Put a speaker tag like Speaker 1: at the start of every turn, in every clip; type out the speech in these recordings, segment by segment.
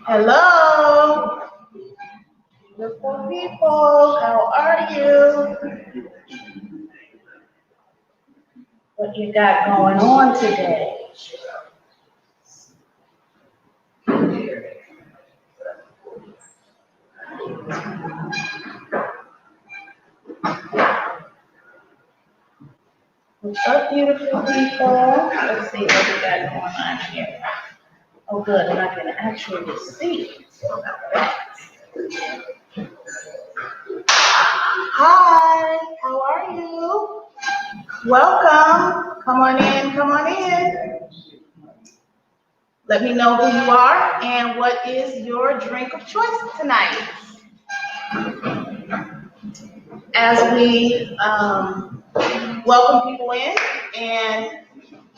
Speaker 1: Hello, beautiful people. How are you? What you got going on today? What's up, beautiful people? Let's see what we got going on here. Oh, good, and I can actually see. So about that. Hi, how are you? Welcome. Come on in, come on in. Let me know who you are and what is your drink of choice tonight. As we welcome people in and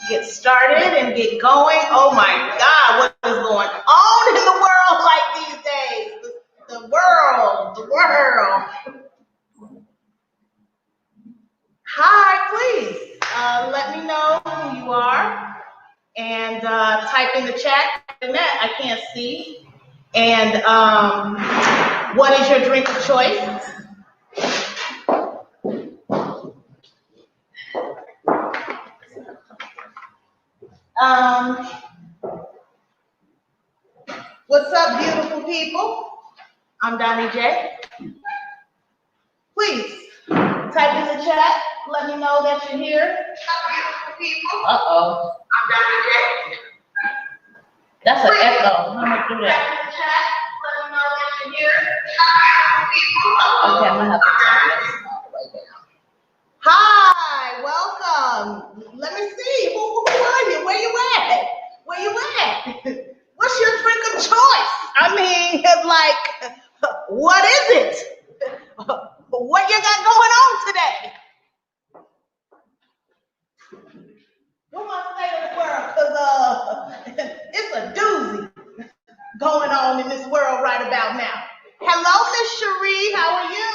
Speaker 1: get started and get going. Oh my God, what is going on in the world like these days? The world. Hi, please let me know who you are and type in the chat. I can't see. And what is your drink of choice? What's up, beautiful people? I'm Donnie J. Please type in the chat. Let me know that you're here. Beautiful people. Uh-oh. I'm Donnie J. That's an echo. I'm gonna do that. Type in the chat. Let me know that you're here. Beautiful people. Okay, I'm gonna have to turn this all the way down. Hi, welcome. Let me see. Who are you? Where you at? Where you at? What's your drink of choice? I mean, like, what is it? What you got going on today? What my state of the world? Because it's a doozy going on in this world right about now. Hello, Miss Cherie. How are you?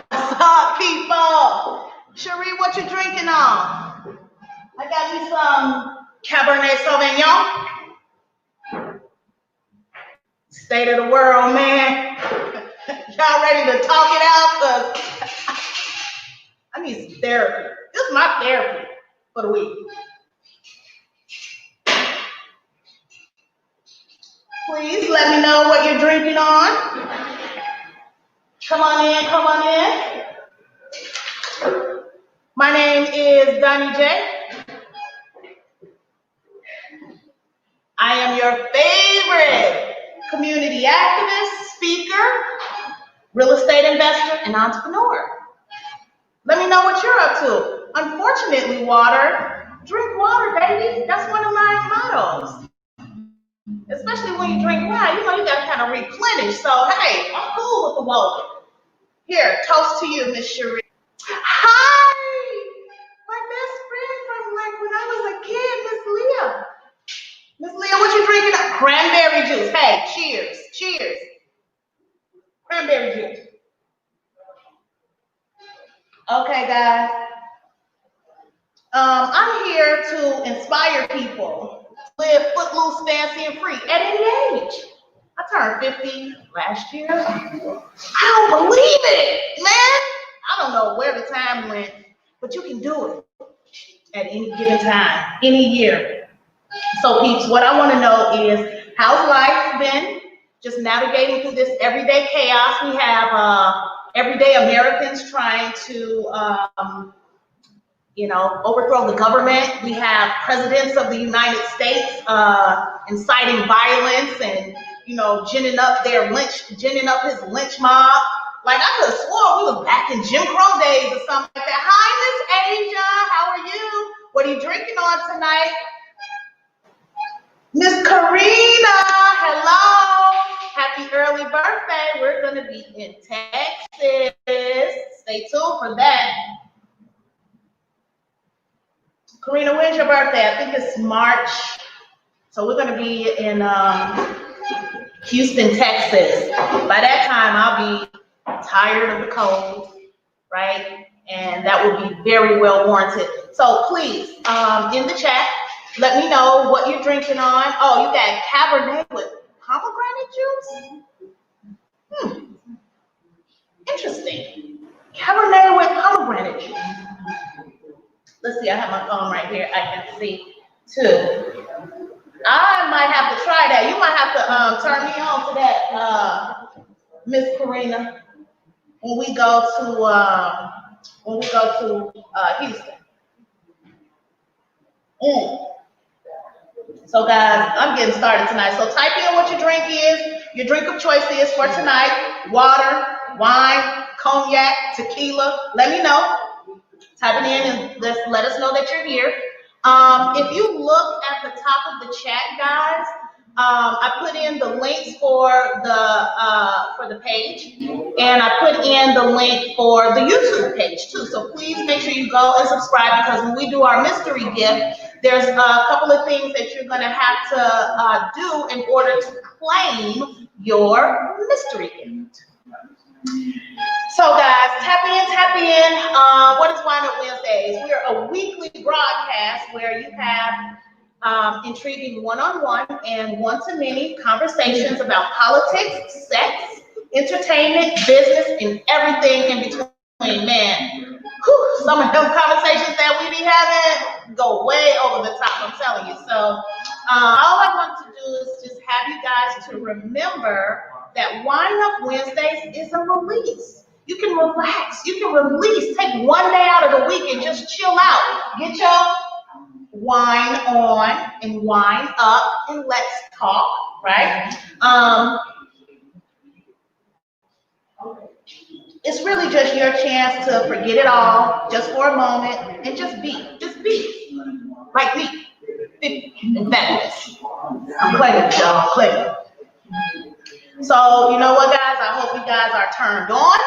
Speaker 1: What's up, people? Cherie, what you drinking on? I got me some Cabernet Sauvignon. State of the world, man. Y'all ready to talk it out? Cause I need some therapy. This is my therapy for the week. Please let me know what you're drinking on. Come on in, come on in. My name is Donnie J. I am your favorite community activist, speaker, real estate investor, and entrepreneur. Let me know what you're up to. Unfortunately, water. Drink water, baby. That's one of my mottos. Especially when you drink wine, you know you gotta kind of replenish. So hey, I'm cool with the water. Here, toast to you, Miss Cherie. Hi, my best friend from like when I was a kid, Miss Leah. Miss Leah, what you drinking? Cranberry juice. Hey, cheers, cheers. Cranberry juice. Okay, guys. I'm here to inspire people to live footloose, fancy, and free at any age. I turned 50 last year. I don't believe it, man. I don't know where the time went, but you can do it at any given time, any year. So, peeps, what I want to know is, how's life been? Just navigating through this everyday chaos. We have everyday Americans trying to overthrow the government. We have presidents of the United States inciting violence and, ginning up his lynch mob. Like, I could have swore we was back in Jim Crow days or something like that. Hi, Miss Asia. How are you? What are you drinking on tonight? Miss Karina, hello. Happy early birthday. We're going to be in Texas. Stay tuned for that. Karina, when's your birthday? I think it's March So we're going to be in Houston, Texas. By that time, I'll be tired of the cold, right? And that will be very well warranted. So please, in the chat, let me know what you're drinking on. Oh, you got Cabernet with pomegranate juice? Interesting. Cabernet with pomegranate juice. Let's see, I have my phone right here. I can see too. I might have to try that. You might have to turn me on to that, Miss Karina, when we go to Houston. So guys, I'm getting started tonight. So type in what your drink is. Your drink of choice is for tonight: water, wine, cognac, tequila. Let me know. Type it in and let us know that you're here. If you look at the top of the chat, guys, I put in the links for the page, and I put in the link for the YouTube page too. So please make sure you go and subscribe, because when we do our mystery gift, there's a couple of things that you're going to have to do in order to claim your mystery gift. So guys, tap in. What is WineUP Wednesdays? We are a weekly broadcast where you have intriguing one-on-one and one-to-many conversations about politics, sex, entertainment, business, and everything in between. Man, some of them conversations that we be having go way over the top, I'm telling you. So all I want to do is just have you guys to remember that WineUP Wednesdays is a release. You can relax, you can release, take one day out of the week and just chill out. Get your wine on and wine up and let's talk, right? It's really just your chance to forget it all just for a moment and just be like me. In fact, I'm playing, y'all, playing. So, you know what, guys? I hope you guys are turned on.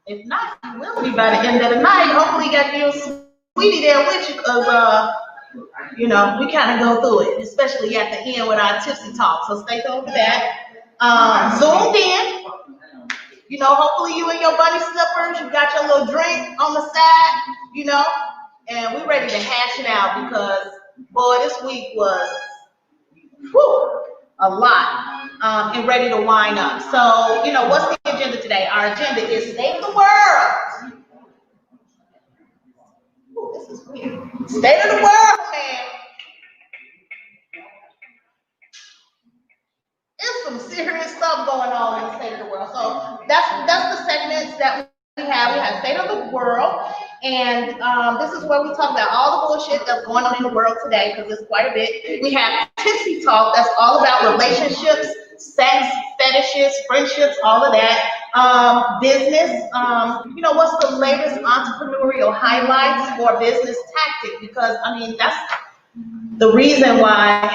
Speaker 1: If not, you will be by the end of the night. Hopefully, you got your sweetie there with you, because, we kind of go through it, especially at the end with our tipsy talk. So stay tuned for that. Zoomed in. Hopefully you in your bunny slippers, you got your little drink on the side, and we're ready to hash it out, because, boy, this week was a lot, and ready to wind up. So, what's the agenda today? Our agenda is State of the World. Ooh, this is weird. State of the world, man. There's some serious stuff going on in the state of the world. So that's the segments that we have. We have State of the World, and this is where we talk about all the bullshit that's going on in the world today, because it's quite a bit. We have Tipsy Talk, that's all about relationships, sex, fetishes, friendships, all of that. Business, what's the latest entrepreneurial highlights for business tactic? Because, that's the reason why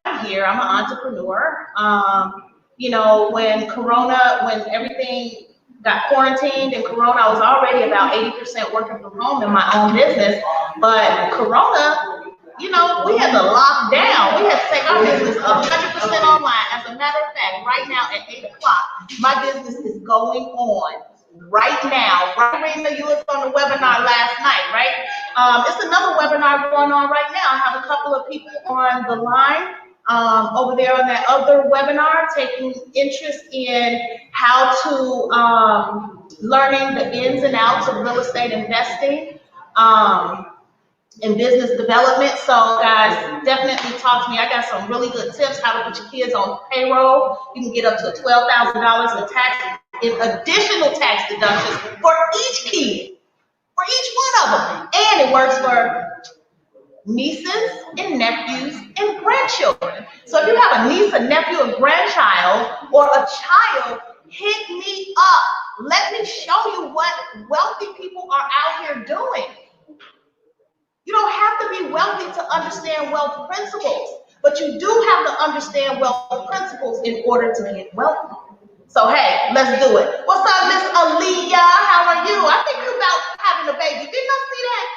Speaker 1: I'm here. I'm an entrepreneur. When everything got quarantined and Corona, I was already about 80% working from home in my own business. But Corona, we had to lock down. We had to take our business 100% online. As a matter of fact, right now at 8 o'clock, my business is going on. Right now, Rena, you was on the webinar last night, right? It's another webinar going on right now. I have a couple of people on the line over there on that other webinar, taking interest in how to learning the ins and outs of real estate investing and business development. So guys, definitely talk to me. I got some really good tips how to put your kids on payroll. You can get up to $12,000 in additional tax deductions for each kid, for each one of them. And it works for nieces and nephews and grandchildren. So if you have a niece, a nephew, a grandchild, or a child, hit me up. Let me show you what wealthy people are out here doing. You don't have to be wealthy to understand wealth principles, but you do have to understand wealth principles in order to get wealthy. So hey, let's do it. What's up, Miss Aaliyah? How are you? I think you're about having a baby. Didn't I see that?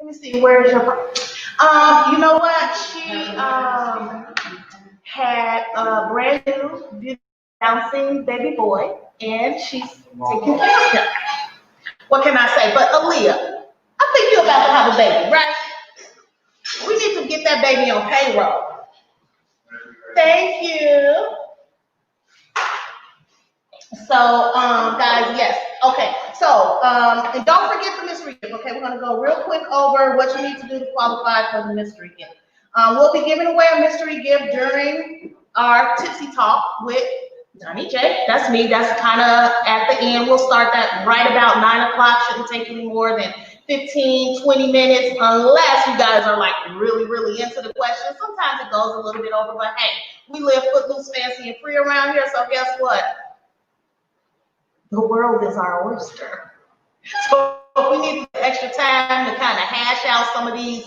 Speaker 1: Let me see. Where is your? You know what? She had a brand new, beautiful, bouncing baby boy, and she's taking care of him. What can I say? But Aaliyah, I think you're about to have a baby, right? We need to get that baby on payroll. Thank you. So, guys, yes. Okay. So, and don't forget the mystery gift. Okay, we're gonna go real quick over what you need to do to qualify for the mystery gift. We'll be giving away a mystery gift during our tipsy talk with Johnny J. That's me. That's kind of at the end. We'll start that right about 9 o'clock. Shouldn't take any more than 15, 20 minutes, unless you guys are like really, really into the question. Sometimes it goes a little bit over, but hey, we live footloose, fancy, and free around here. So guess what? The world is our oyster. So if we need extra time to kind of hash out some of these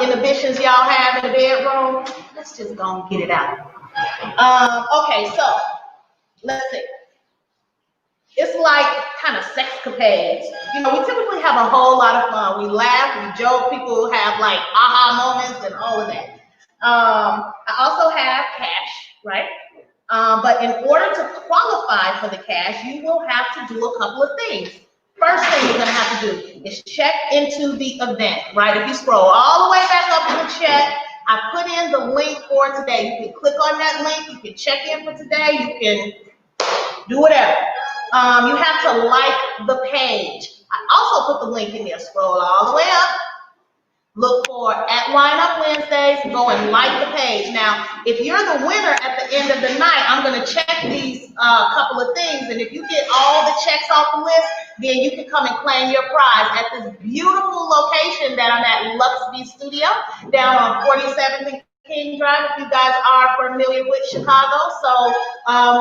Speaker 1: inhibitions y'all have in the bedroom, let's just go and get it out. Okay, so let's see. It's like kind of sexcapades. You know, we typically have a whole lot of fun. We laugh, we joke, people have like aha moments and all of that. I also have cash, right? But in order to qualify for the cash, you will have to do a couple of things. First thing you're going to have to do is check into the event, right? If you scroll all the way back up in the chat, I put in the link for today. You can click on that link. You can check in for today. You can do whatever. You have to like the page. I also put the link in there. Scroll all the way up. Look for at WineUP Wednesdays, go and like the page. Now, if you're the winner at the end of the night, I'm going to check these couple of things. And if you get all the checks off the list, then you can come and claim your prize at this beautiful location that I'm at Luxby Studio down on 47th and King Drive, if you guys are familiar with Chicago. So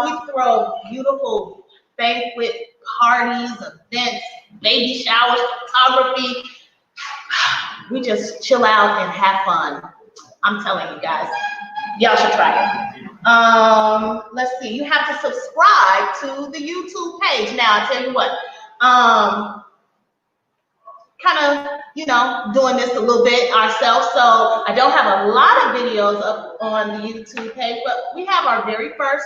Speaker 1: we throw beautiful banquet parties, events, baby showers, photography. We just chill out and have fun. I'm telling you guys, y'all should try it. Let's see, you have to subscribe to the YouTube page. Now, I tell you what, kind of, you know, doing this a little bit ourselves. So I don't have a lot of videos up on the YouTube page, but we have our very first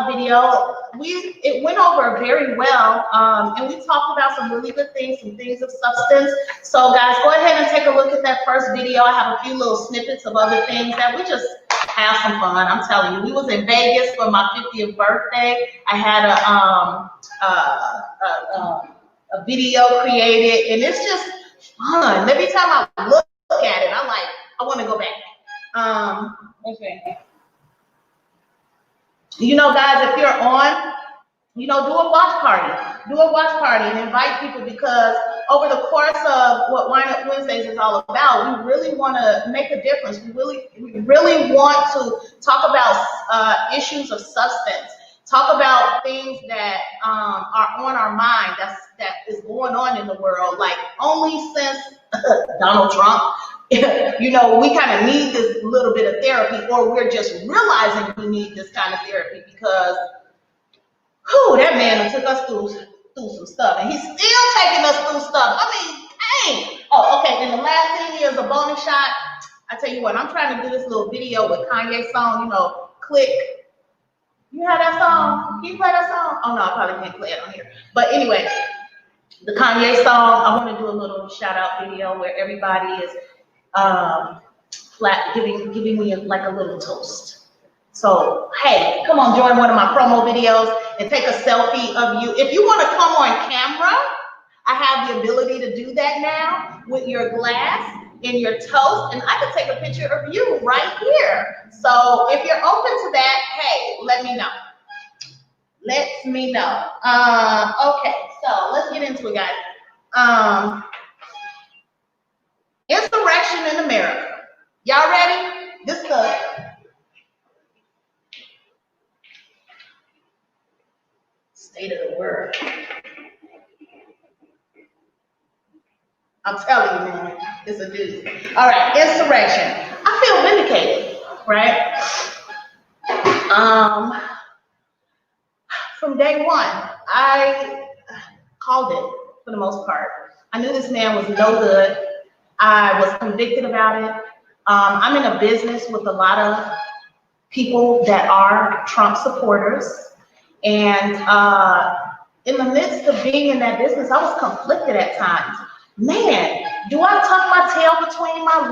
Speaker 1: video. It went over very well, and we talked about some really good things, some things of substance. So guys, go ahead and take a look at that first video. I have a few little snippets of other things that we just have some fun. I'm telling you, we was in Vegas for my 50th birthday. I had a video created, and it's just fun. Every time I look at it, I'm like, I want to go back. Okay. You know, guys, if you're on, you know, do a watch party. Do a watch party and invite people, because over the course of what WineUP Wednesdays is all about, we really want to make a difference. We really want to talk about issues of substance. Talk about things that are on our mind, that is going on in the world. Like, only since Donald Trump, you know, we kind of need this little bit of therapy, or we're just realizing we need this kind of therapy, because that man took us through some stuff, and he's still taking us through stuff. I mean, dang. Oh, okay. And the last thing here is a bonus shot. I tell you what, I'm trying to do this little video with Kanye's song, you know, Click. You have that song? Can you play that song? Oh no, I probably can't play it on here. But anyway, the Kanye song, I want to do a little shout out video where everybody is giving me like a little toast. So hey, come on, join one of my promo videos and take a selfie of you. If you want to come on camera, I have the ability to do that now with your glass and your toast, and I can take a picture of you right here. So if you're open to that, hey, let me know. Let me know. Okay, so let's get into it, guys. Insurrection in America. Y'all ready? This is the state of the world. I'm telling you, man, it's a doozy. All right, insurrection. I feel vindicated, right? From day one, I called it for the most part. I knew this man was no good. I was convicted about it. I'm in a business with a lot of people that are Trump supporters. And in the midst of being in that business, I was conflicted at times. Man, do I tuck my tail between my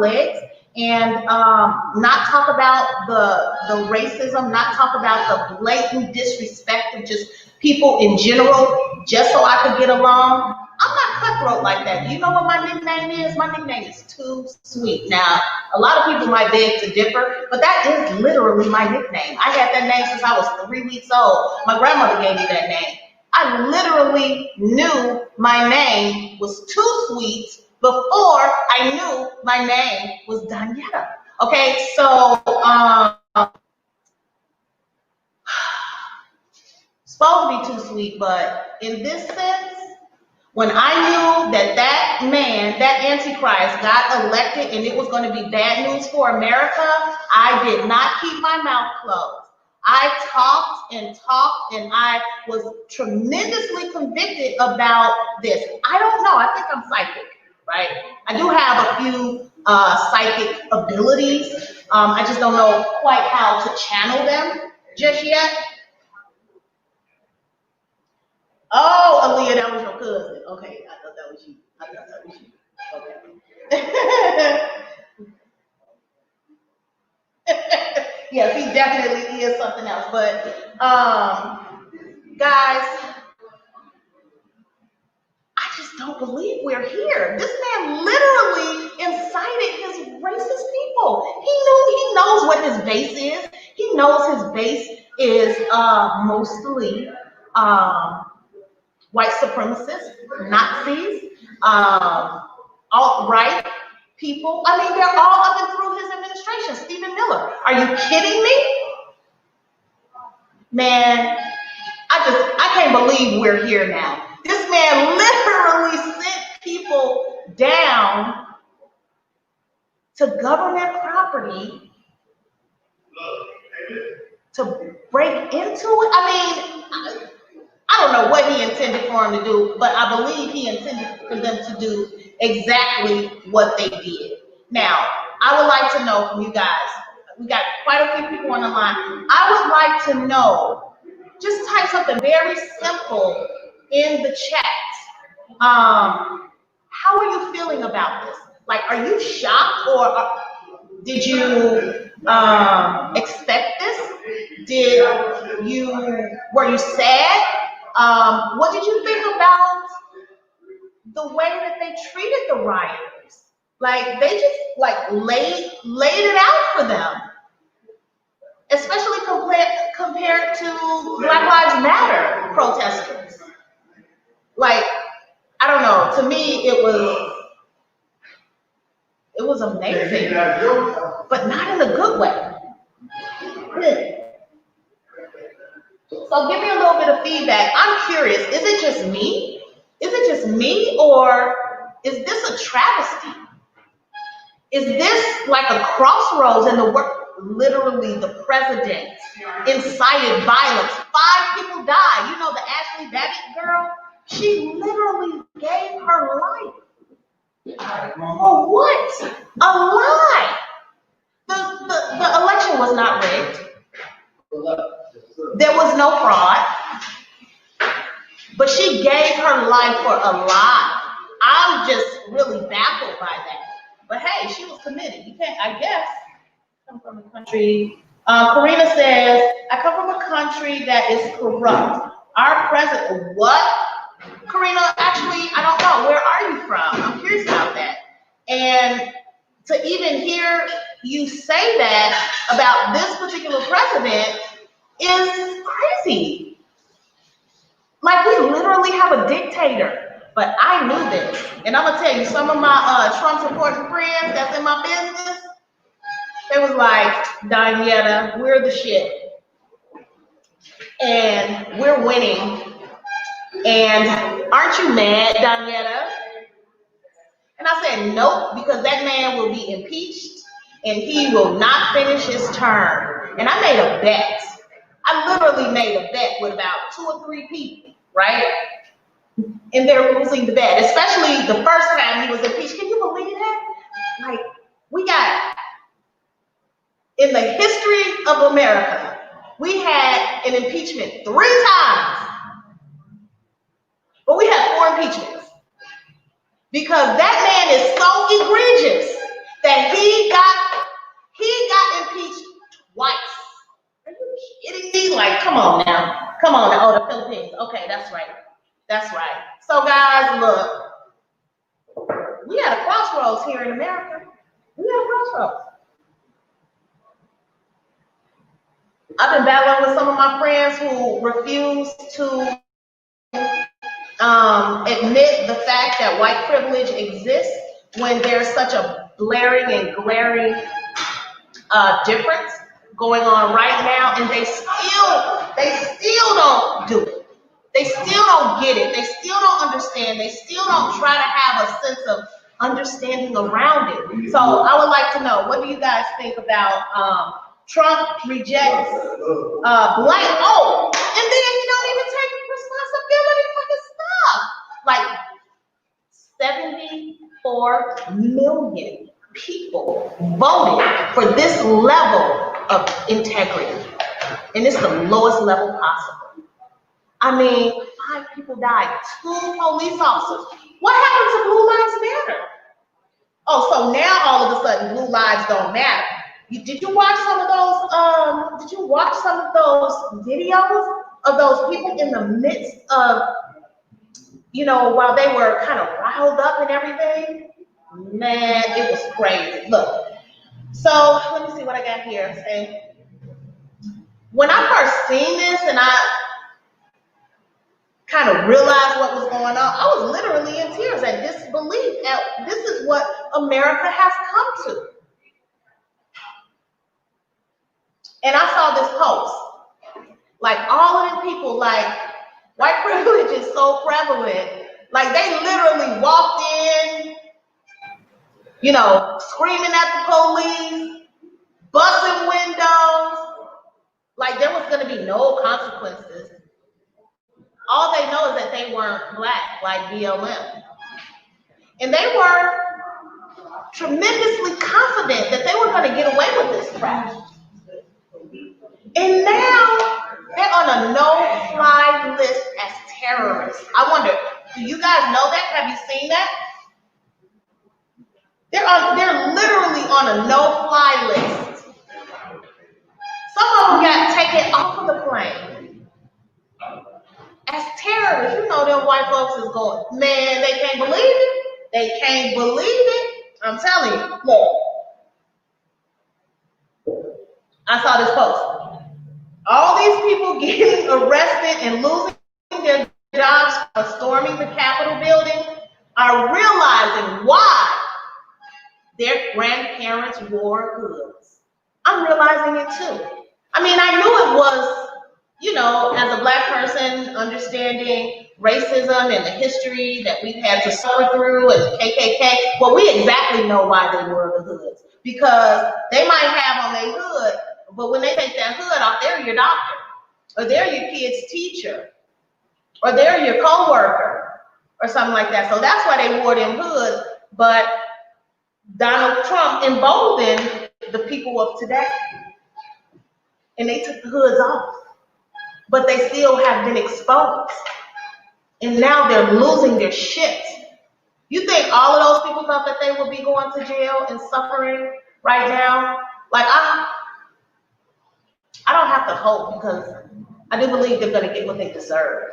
Speaker 1: legs and not talk about the racism, not talk about the blatant disrespect of just people in general, just so I could get along? I'm not cutthroat like that. You know what my nickname is? My nickname is Too Sweet. Now, a lot of people might beg to differ, but that is literally my nickname. I had that name since I was 3 weeks old. My grandmother gave me that name. I literally knew my name was Too Sweet before I knew my name was Danietta. Okay, so supposed to be too sweet, but in this sense, when I knew that man, that Antichrist, got elected and it was going to be bad news for America, I did not keep my mouth closed. I talked and I was tremendously convicted about this. I don't know. I think I'm psychic, right? I do have a few psychic abilities. I just don't know quite how to channel them just yet. Oh, Aaliyah, that was your cousin. Okay, I thought that was you. Okay. Yes, he definitely is something else. But guys, I just don't believe we're here. This man literally incited his racist people. He knows what his base is. He knows his base is mostly white supremacists, Nazis, alt-right people. I mean, they're all up and through his administration. Stephen Miller. Are you kidding me? Man, I can't believe we're here now. This man literally sent people down to government property to break into it. I mean, I don't know what he intended for him to do, but I believe he intended for them to do exactly what they did. Now, I would like to know from you guys, we got quite a few people on the line. I would like to know, just type something very simple in the chat. How are you feeling about this? Like, are you shocked or did you expect this? Were you sad? What did you think about the way that they treated the rioters? Like they just laid it out for them, especially compared to Black Lives Matter protesters. Like, I don't know. To me, it was amazing, but not in a good way. So give me a little bit of feedback. I'm curious. Is it just me? Is it just me, or is this a travesty? Is this like a crossroads in the work? Literally, the president incited violence. 5 people died. You know the Ashley Babbitt girl? She literally gave her life. For what? A lie. The election was not rigged. There was no fraud. But she gave her life for a lie. I'm just really baffled by that. But hey, she was committed. You can't, I guess, come from a country. Karina says, I come from a country that is corrupt. Our president, what? Karina, actually, I don't know. Where are you from? I'm curious about that. And to even hear you say that about this particular president is crazy. Like, we literally have a dictator. But I knew this. And I'm going to tell you, some of my Trump supporting friends that's in my business, they was like, Danietta, we're the shit. And we're winning. And aren't you mad, Danietta? And I said, nope, because that man will be impeached and he will not finish his term. And I made a bet. I literally made a bet with about 2 or 3 people, right? And they're losing the bet, especially the first time he was impeached. Can you believe that? Like, we got, in the history of America, we had an impeachment 3 times, but we had 4 impeachments. Because that man is so egregious that he got impeached twice. Are you kidding me? Like, come on now. Come on now. Oh, the Philippines. Okay, that's right. That's right. So guys, look, we at a crossroads here in America. We at a crossroads. I've been battling with some of my friends who refuse to admit the fact that white privilege exists when there's such a blaring and glaring difference going on right now, and they still don't do it. They still don't get it. They still don't understand. They still don't try to have a sense of understanding around it. So I would like to know, what do you guys think about Trump rejects black, and then he don't even take responsibility for his stuff. Like 74 million people voted for this level of integrity, and it's the lowest level possible. I mean, 5 people died, 2 police officers. What happened to Blue Lives Matter? Oh, so now all of a sudden Blue Lives don't matter. Did you watch some of those? Did you watch some of those videos of those people in the midst of, while they were kind of riled up and everything? Man, it was crazy. Look, so let me see what I got here. Okay. When I first seen this and I kind of realized what was going on, I was literally in tears at disbelief at this is what America has come to. And I saw this post, like all of the people, like white privilege is so prevalent, like they literally walked in, screaming at the police, busting windows, like there was going to be no consequences. All they know is that they weren't black, like BLM. And they were tremendously confident that they were going to get away with this crap. And now they're on a no-fly list as terrorists. I wonder, do you guys know that? Have you seen that? They're literally on a no-fly list. Some of them got taken off of the plane as terrorists. Them white folks is going, man, they can't believe it. They can't believe it. I'm telling you, look. I saw this post. All these people getting arrested and losing their jobs for storming the Capitol building are realizing why their grandparents wore hoods. I'm realizing it too. I mean, I knew it was, as a black person, understanding racism and the history that we've had to suffer through and the KKK. Well, we exactly know why they wore the hoods. Because they might have on their hood, but when they take that hood off, they're your doctor, or they're your kid's teacher, or they're your co-worker, or something like that. So that's why they wore them hoods. But Donald Trump emboldened the people of today, and they took the hoods off. But they still have been exposed, and now they're losing their shit. You think all of those people thought that they would be going to jail and suffering right now? Like, I don't have to hope, because I do believe they're going to get what they deserve,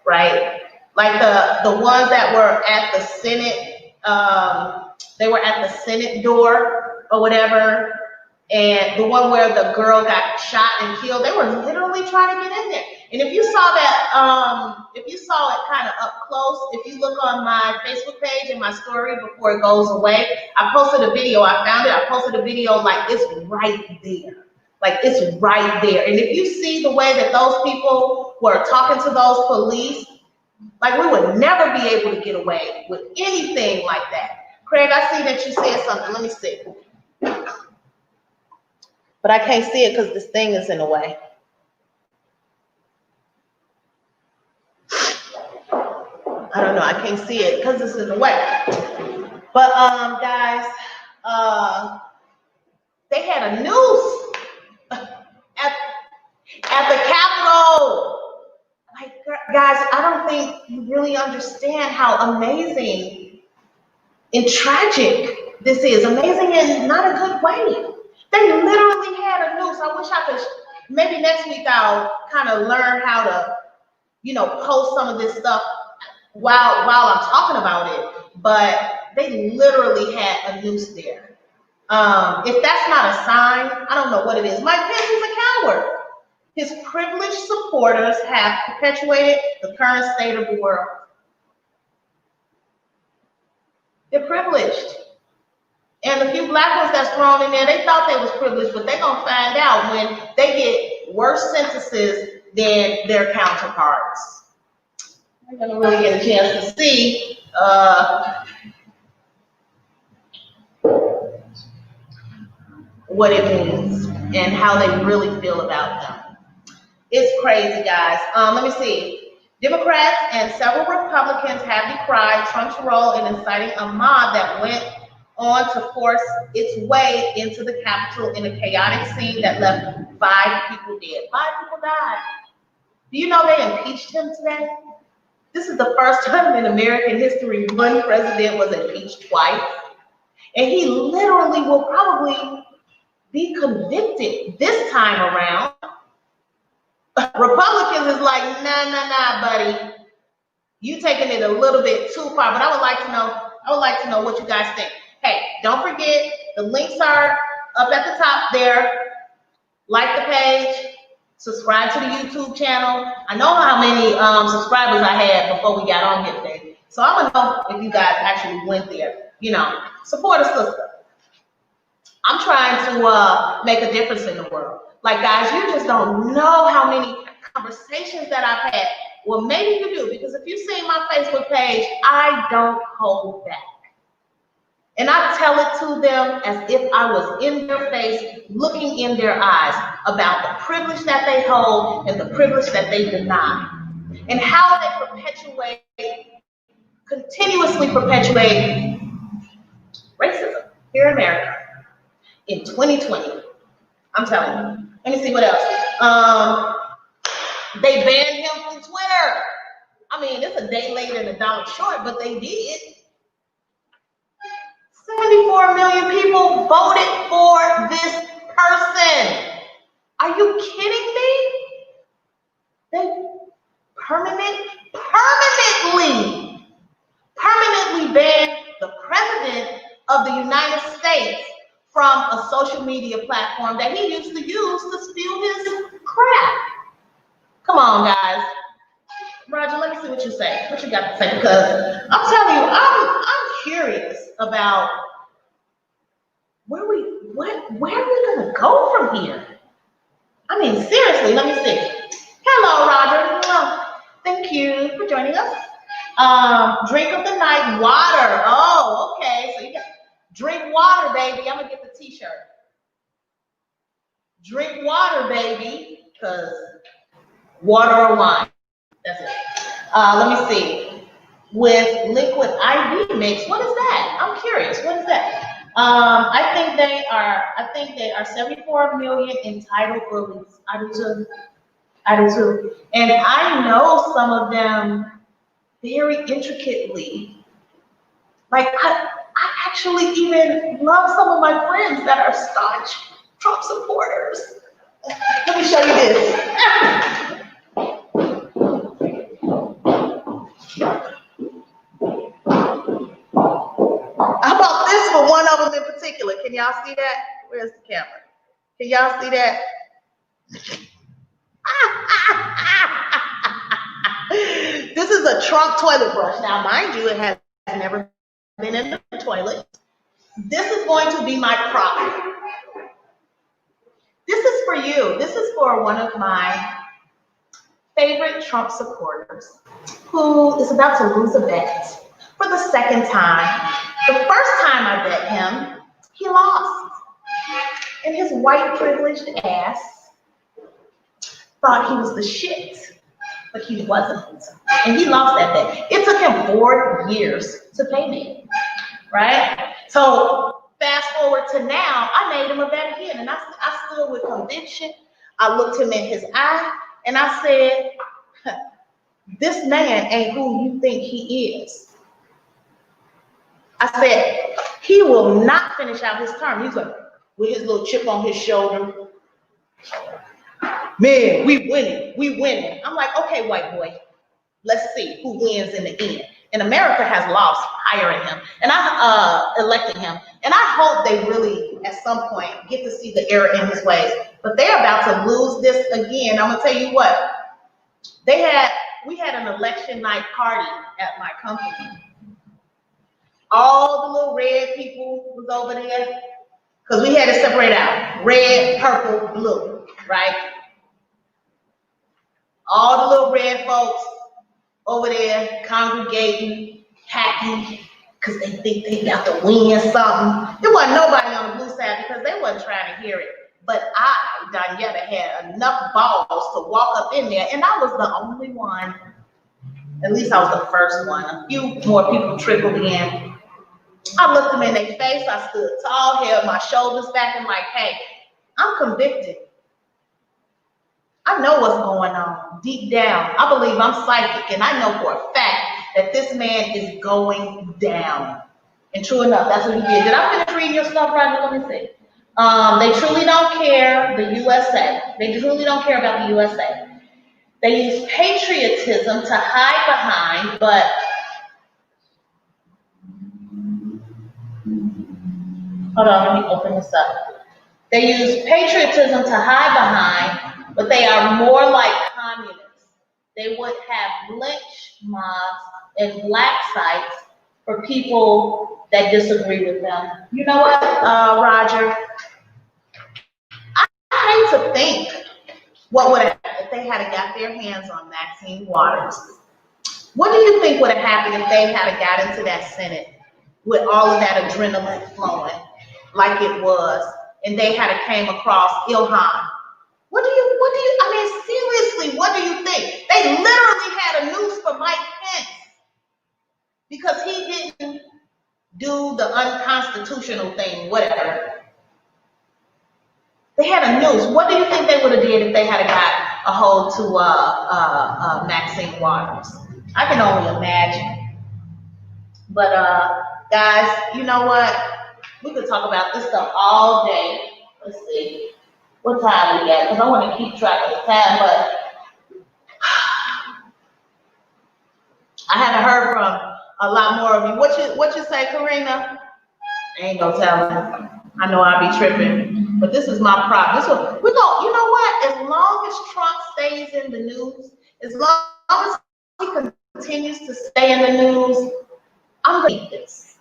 Speaker 1: right? Like the ones that were at the Senate, they were at the Senate door or whatever, and the one where the girl got shot and killed, they were literally trying to get in there. And if you saw that, if you saw it kind of up close, if you look on my Facebook page and my story before it goes away, I posted a video. I found it. I posted a video like it's right there. Like it's right there. And if you see the way that those people were talking to those police, like we would never be able to get away with anything like that. Craig, I see that you said something. Let me see. But I can't see it because this thing is in the way. I can't see it because it's in the way. But guys, they had a noose at the Capitol. Like, guys, I don't think you really understand how amazing and tragic this is. Amazing in not a good way. They literally had a noose. I wish I could. Maybe next week I'll kind of learn how to, post some of this stuff while I'm talking about it. But they literally had a noose there. If that's not a sign, I don't know what it is. Mike Pence is a coward. His privileged supporters have perpetuated the current state of the world. They're privileged. And the few black ones that's thrown in there, they thought they was privileged, but they're going to find out when they get worse sentences than their counterparts. They're going to really get a chance to see what it means and how they really feel about them. It's crazy, guys. Let me see. Democrats and several Republicans have decried Trump's role in inciting a mob that went on to force its way into the Capitol in a chaotic scene that left 5 people dead. 5 people died. Do you know they impeached him today? This is the first time in American history one president was impeached twice. And he literally will probably be convicted this time around. Republicans is like, nah, buddy. You taking it a little bit too far, but I would like to know what you guys think. Hey, don't forget, the links are up at the top there. Like the page, subscribe to the YouTube channel. I know how many subscribers I had before we got on here today. So I want to know if you guys actually went there. Support a sister. I'm trying to make a difference in the world. Like, guys, you just don't know how many conversations that I've had. Well, maybe you do, because if you see my Facebook page, I don't hold back. And I tell it to them as if I was in their face, looking in their eyes about the privilege that they hold and the privilege that they deny. And how they continuously perpetuate racism here in America in 2020. I'm telling you. Let me see what else. They banned him from Twitter. I mean, it's a day late and a dollar short, but they did. 74 million people voted for this person. Are you kidding me? They permanently banned the president of the United States from a social media platform that he used to use to spew his crap. Come on, guys. Roger, let me see what you say. What you got to say? Because I'm telling you, I'm curious about where are we gonna go from here? I mean, seriously, let me see. Hello, Roger. Oh, thank you for joining us. Drink of the night, water. Oh, okay. So you got drink water, baby. I'm gonna get the t-shirt. Drink water, baby, because water or wine. That's it. Let me see. With liquid IV mix, what is that? I'm curious. What is that? I think they are 74 million entitled release. I do too. And I know some of them very intricately. Like I actually even love some of my friends that are staunch Trump supporters. Let me show you this. How about this for one of them in particular? Can y'all see that? Where's the camera? Can y'all see that? This is a Trump toilet brush. Now, mind you, it has never been in the toilet. This is going to be my prop. This is for you. This is for one of my favorite Trump supporters who is about to lose a bet for the second time. The first time I bet him, he lost. And his white privileged ass thought he was the shit. but he wasn't. And he lost that day. It took him 4 years to pay me, right? So fast forward to now, I made him a bet again. And I stood with conviction. I looked him in his eye and I said, this man ain't who you think he is. I said, he will not finish out his term. He's like, with his little chip on his shoulder. Man, we winning. I'm like, okay, white boy, let's see who wins in the end. And America has lost hiring him, and I elected him. And I hope they really, at some point, get to see the error in his ways. But they're about to lose this again. I'm gonna tell you what, we had an election night party at my company. All the little red people was over there, because we had to separate out red, purple, blue, right? All the little red folks over there congregating, happy, because they think they got to win something. There wasn't nobody on the blue side because they wasn't trying to hear it. But I, Danietta, had enough balls to walk up in there, and I was the only one. At least I was the first one. A few more people trickled in. I looked them in their face. I stood tall, held my shoulders back, and like, hey, I'm convicted. I know what's going on deep down. I believe I'm psychic, and I know for a fact that this man is going down. And true enough, that's what he did. Did I finish reading your stuff, Roger? Let me see. They truly don't care, the USA. They truly don't care about the USA. They use patriotism to hide behind, but hold on, let me open this up. They use patriotism to hide behind, but they are more like communists. They would have lynch mobs and black sites for people that disagree with them. You know what, Roger? I hate to think what would have happened if they had got their hands on Maxine Waters. What do you think would have happened if they had got into that Senate with all of that adrenaline flowing like it was, and they had came across Ilhan? What do you, I mean, seriously, what do you think? They literally had a noose for Mike Pence because he didn't do the unconstitutional thing, whatever. They had a noose. What do you think they would have did if they had got a hold to Maxine Waters? I can only imagine. But guys, you know what? We could talk about this stuff all day. Let's see what time we got, because I want to keep track of the time. But I haven't heard from a lot more of you. What you say, Karina? I ain't gonna tell them. I know I'll be tripping, but this is my problem. We go. You know what? As long as Trump stays in the news, as long as he continues to stay in the news, I'm gonna eat this.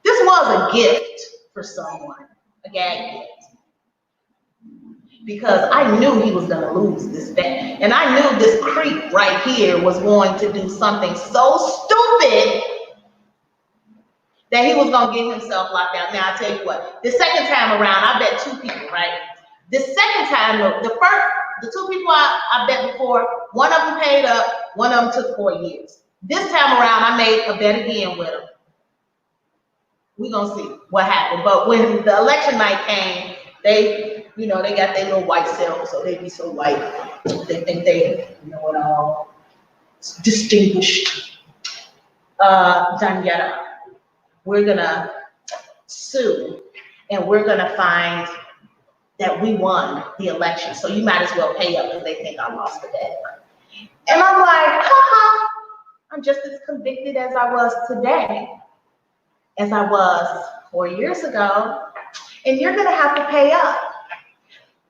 Speaker 1: This was a gift for someone, a gag gift, because I knew he was gonna lose this bet, and I knew this creep right here was going to do something so stupid that he was gonna get himself locked out. Now I tell you what, the second time around, I bet 2 people, right? The second time, the 2 people I bet before, one of them paid up, one of them took 4 years. This time around, I made a bet again with him. We're gonna see what happened. But when the election night came, they got their little white self, so they be so white. They think they know it all. It's distinguished. Danietta, we're gonna sue, and we're gonna find that we won the election. So you might as well pay up because they think I lost the bet. And I'm like, haha, I'm just as convicted as I was today, as I was 4 years ago, and you're gonna have to pay up.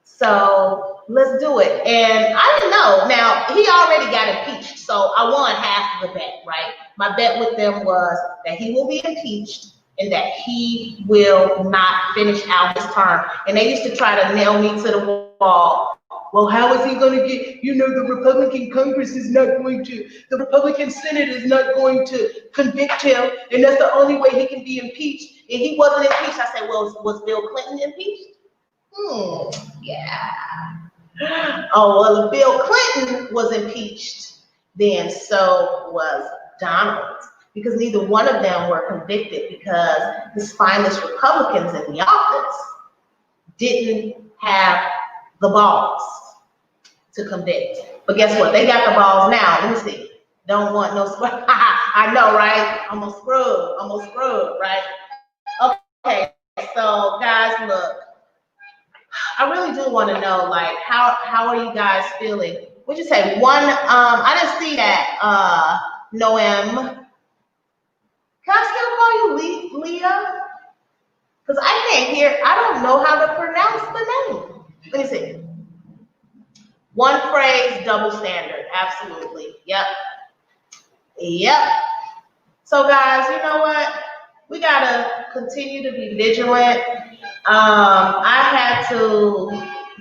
Speaker 1: So let's do it. And I didn't know. Now, he already got impeached, so I won half of the bet, right? My bet with them was that he will be impeached and that he will not finish out his term. And they used to try to nail me to the wall. Well, how is he going to get, the Republican Congress is not going to, the Republican Senate is not going to convict him, and that's the only way he can be impeached. And he wasn't impeached. I said, well, was Bill Clinton impeached? Yeah. Oh, well, if Bill Clinton was impeached, then so was Donald, because neither one of them were convicted because the spineless Republicans in the office didn't have the balls to convict. But guess what? They got the balls now. Let me see. Don't want no scrub. I know, right? Almost scrub, right? Okay, so guys, look, I really do want to know, like, how are you guys feeling? What'd you say? I didn't see that. Noem. Can I still call you Leah? Because I can't hear, I don't know how to pronounce the name. Let me see. One phrase, double standard. Absolutely. Yep. Yep. So guys, you know what? We gotta continue to be vigilant. I had to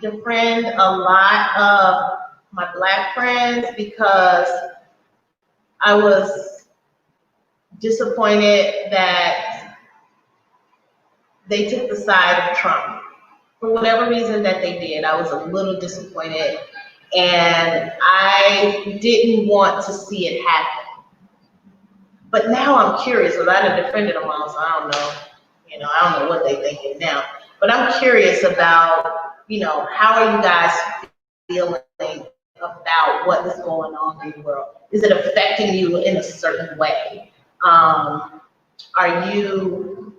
Speaker 1: defriend a lot of my Black friends because I was disappointed that they took the side of Trump. For whatever reason that they did, I was a little disappointed, and I didn't want to see it happen. But now I'm curious, because I done defended them all, so I don't know. I don't know what they're thinking now. But I'm curious about, how are you guys feeling about what is going on in the world? Is it affecting you in a certain way? Are you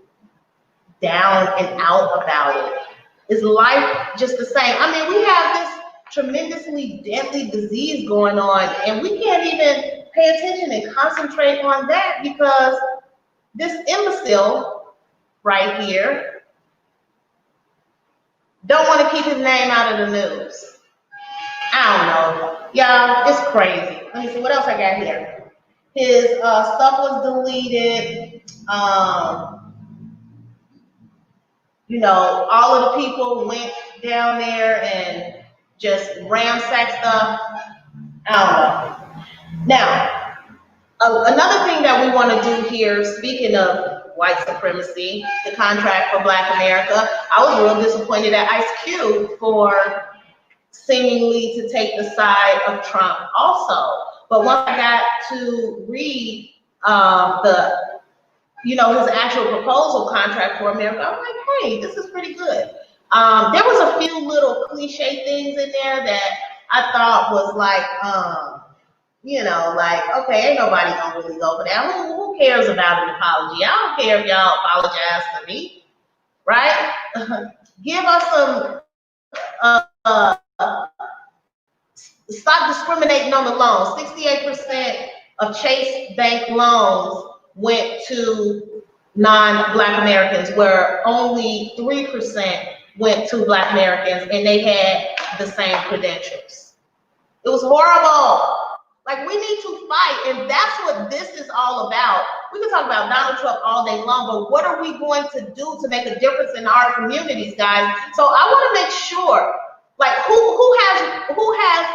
Speaker 1: down and out about it? Is life just the same? I mean, we have this tremendously deadly disease going on, and we can't even pay attention and concentrate on that because this imbecile right here don't want to keep his name out of the news. I don't know. Y'all, it's crazy. Let me see what else I got here. His stuff was deleted. All of the people went down there and just ransacked stuff. I don't know. Now, another thing that we want to do here, speaking of white supremacy, the contract for Black America, I was real disappointed at Ice Cube for seemingly to take the side of Trump also. But once I got to read his actual proposal contract for America, I'm like, hey, this is pretty good. There was a few little cliche things in there that I thought was like, okay, ain't nobody gonna really go for that. Who cares about an apology? I don't care if y'all apologize to me, right? Give us some, stop discriminating on the loans. 68% of Chase Bank loans went to non-Black Americans, where only 3% went to Black Americans, and they had the same credentials. It was horrible. Like, we need to fight, and that's what this is all about. We can talk about Donald Trump all day long, but what are we going to do to make a difference in our communities, guys? So I want to make sure, like, who has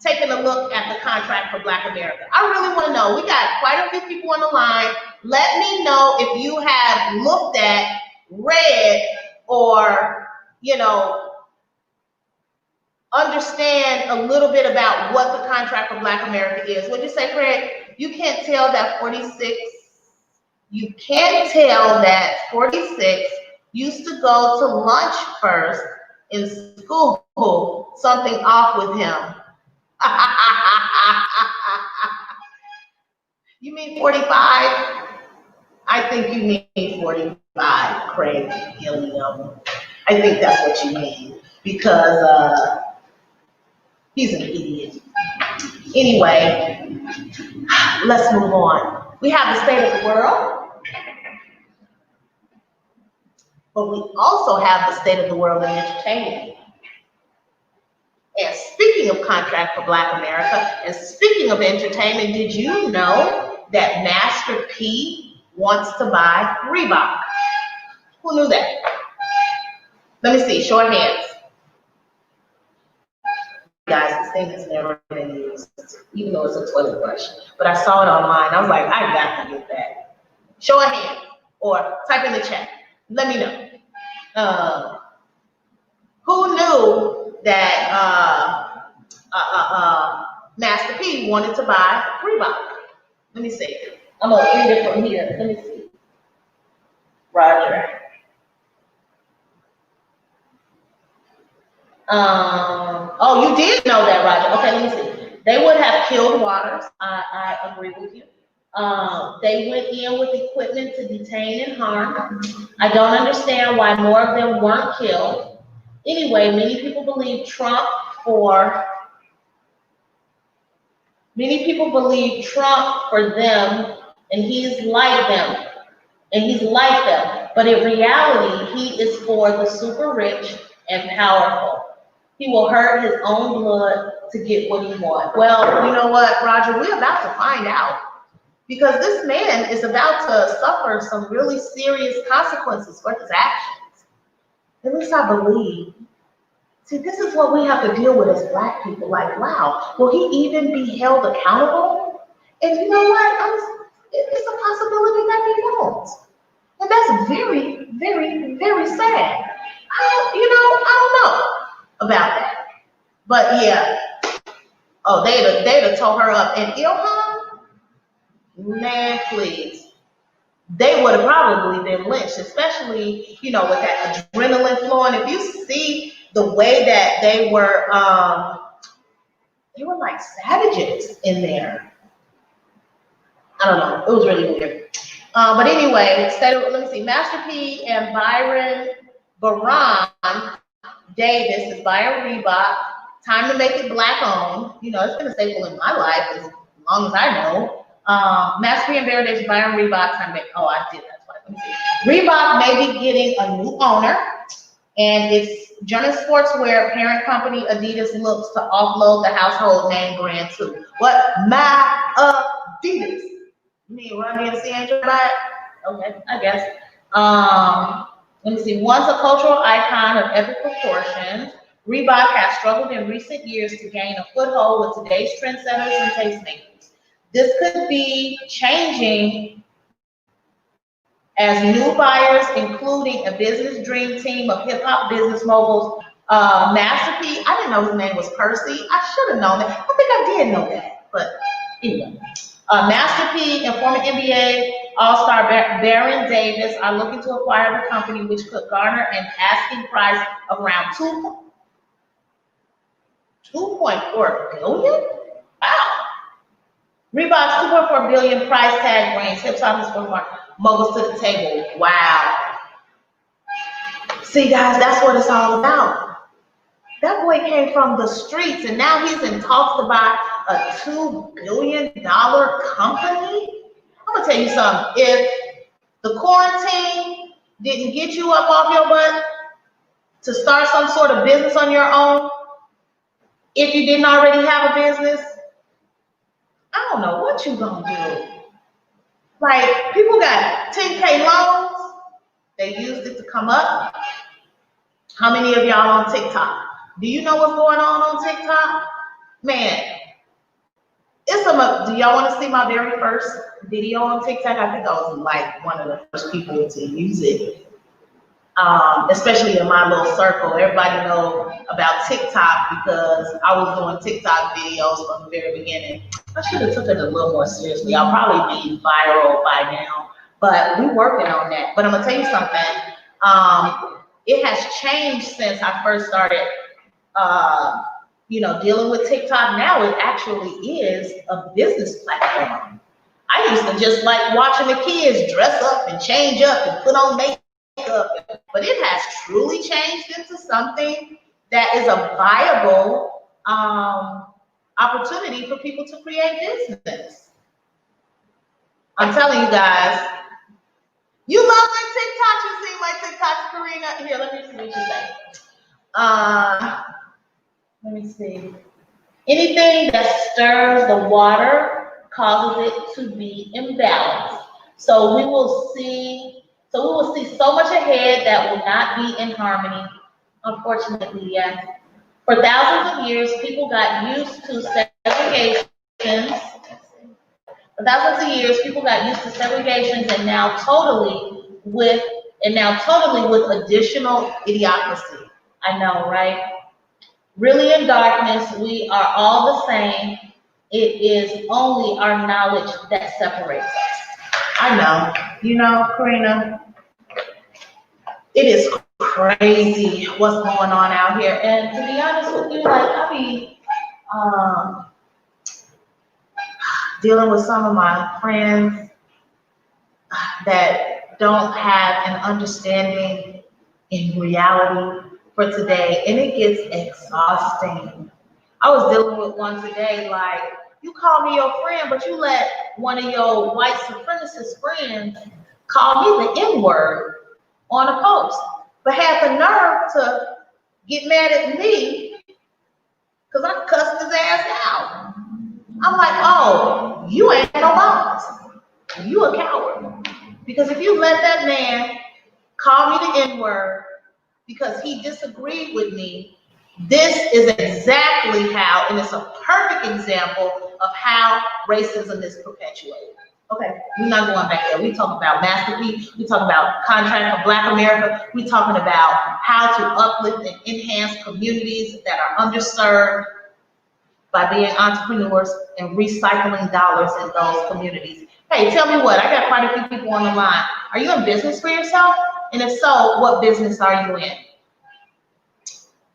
Speaker 1: taken a look at the contract for Black America? I really want to know. We got quite a few people on the line. Let me know if you have looked at, read, or understand a little bit about what the contract for Black America is. What'd you say, Craig? You can't tell that 46 used to go to lunch first in school. Something off with him. You mean 45? I think you mean 45, Craig Gilliam. I think that's what you mean, because he's an idiot. Anyway, let's move on. We have the state of the world, but we also have the state of the world in entertainment. And speaking of contract for Black America, and speaking of entertainment, did you know that Master P wants to buy Reebok? Who knew that? Let me see, show of hands. Guys, this thing has never been used, even though it's a toilet brush. But I saw it online. I was like, I got to get that. Show a hand or type in the chat. Let me know. Who knew that Master P wanted to buy Reebok. Let me see. I'm gonna read it from here. Let me see. Roger. Oh, you did know that, Roger. Okay, let me see. They would have killed Waters. I agree with you. They went in with equipment to detain and harm. I don't understand why more of them weren't killed. Anyway, many people believe Trump for them, and he's like them, But in reality, he is for the super rich and powerful. He will hurt his own blood to get what he wants. Well, you know what, Roger, we're about to find out. Because this man is about to suffer some really serious consequences for his actions. At least I believe. See, this is what we have to deal with as Black people. Like, wow, will he even be held accountable? And you know what? It's a possibility that he won't. And that's very, very, very sad. I don't know about that. But yeah. Oh, they'd have tore her up. And Ilhan, man, please. They would have probably been lynched, especially, with that adrenaline flowing. If you see the way that they were like savages in there. I don't know. It was really weird. But anyway, let me see. Master P and Baron Davis is buying Reebok. Time to make it Black owned. It's been a staple in my life as long as I know. Master P and Baron Davis buying Reebok. Time to make. Oh, I did. That's why. Let me see. Reebok may be getting a new owner, and its Journey Sportswear parent company Adidas looks to offload the household name brand too. What? My Adidas. You mean run here to see Angel buy it? Okay, I guess. Let me see. Once a cultural icon of epic proportions, Reebok has struggled in recent years to gain a foothold with today's trendsetters and tastemakers. This could be changing as new buyers, including a business dream team of hip-hop business moguls, Master P. I didn't know his name was Percy. I should have known that. I think I did know that, but anyway. Master P and former NBA All-Star Baron Davis are looking to acquire the company, which could garner an asking price of around $2.4 billion? Wow. Reebok's $2.4 billion price tag brings hip-hop and sport moguls to the table. Wow. See, guys, that's what it's all about. That boy came from the streets, and now he's in talks to buy a $2 billion company. I'm going to tell you something. If the quarantine didn't get you up off your butt to start some sort of business on your own, if you didn't already have a business, I don't know what you're going to do. Like, people got 10K loans. They used it to come up. How many of y'all on TikTok? Do you know what's going on TikTok? Man, do y'all want to see my very first video on TikTok? I think I was like one of the first people to use it. Especially in my little circle. Everybody know about TikTok because I was doing TikTok videos from the very beginning. I should have took it a little more seriously. I'll probably be viral by now, but we're working on that. But I'm gonna tell you something. It has changed since I first started, dealing with TikTok. Now it actually is a business platform. I used to just like watching the kids dress up and change up and put on makeup. But it has truly changed into something that is a viable opportunity for people to create business. I'm telling you guys, you love my TikTok. You see my TikToks, Karina? Here, let me see what you say. Let me see. Anything that stirs the water causes it to be imbalanced. So we will see so much ahead that will not be in harmony. Unfortunately, yes. For thousands of years, people got used to segregations. And now totally with additional idiocracy. I know, right? really in darkness. We are all the same. It is only our knowledge that separates us. I know. You know, Karina, it is crazy what's going on out here. And to be honest with you, like I be um, dealing with some of my friends that don't have an understanding in reality for today, and it gets exhausting. I was dealing with one today, like, you call me your friend, but you let one of your white supremacist friends call me the N-word on a post, but had the nerve to get mad at me because I cussed his ass out. I'm like, oh, you ain't no boss. You a coward. Because if you let that man call me the N-word because he disagreed with me, this is exactly how, and it's a perfect example of how racism is perpetuated. Okay, we're not going back there. We talk about masterpiece. We talk about contract for Black America. We talking about how to uplift and enhance communities that are underserved by being entrepreneurs and recycling dollars in those communities. Hey, tell me what, I got quite a few people on the line. Are you in business for yourself? And if so, what business are you in?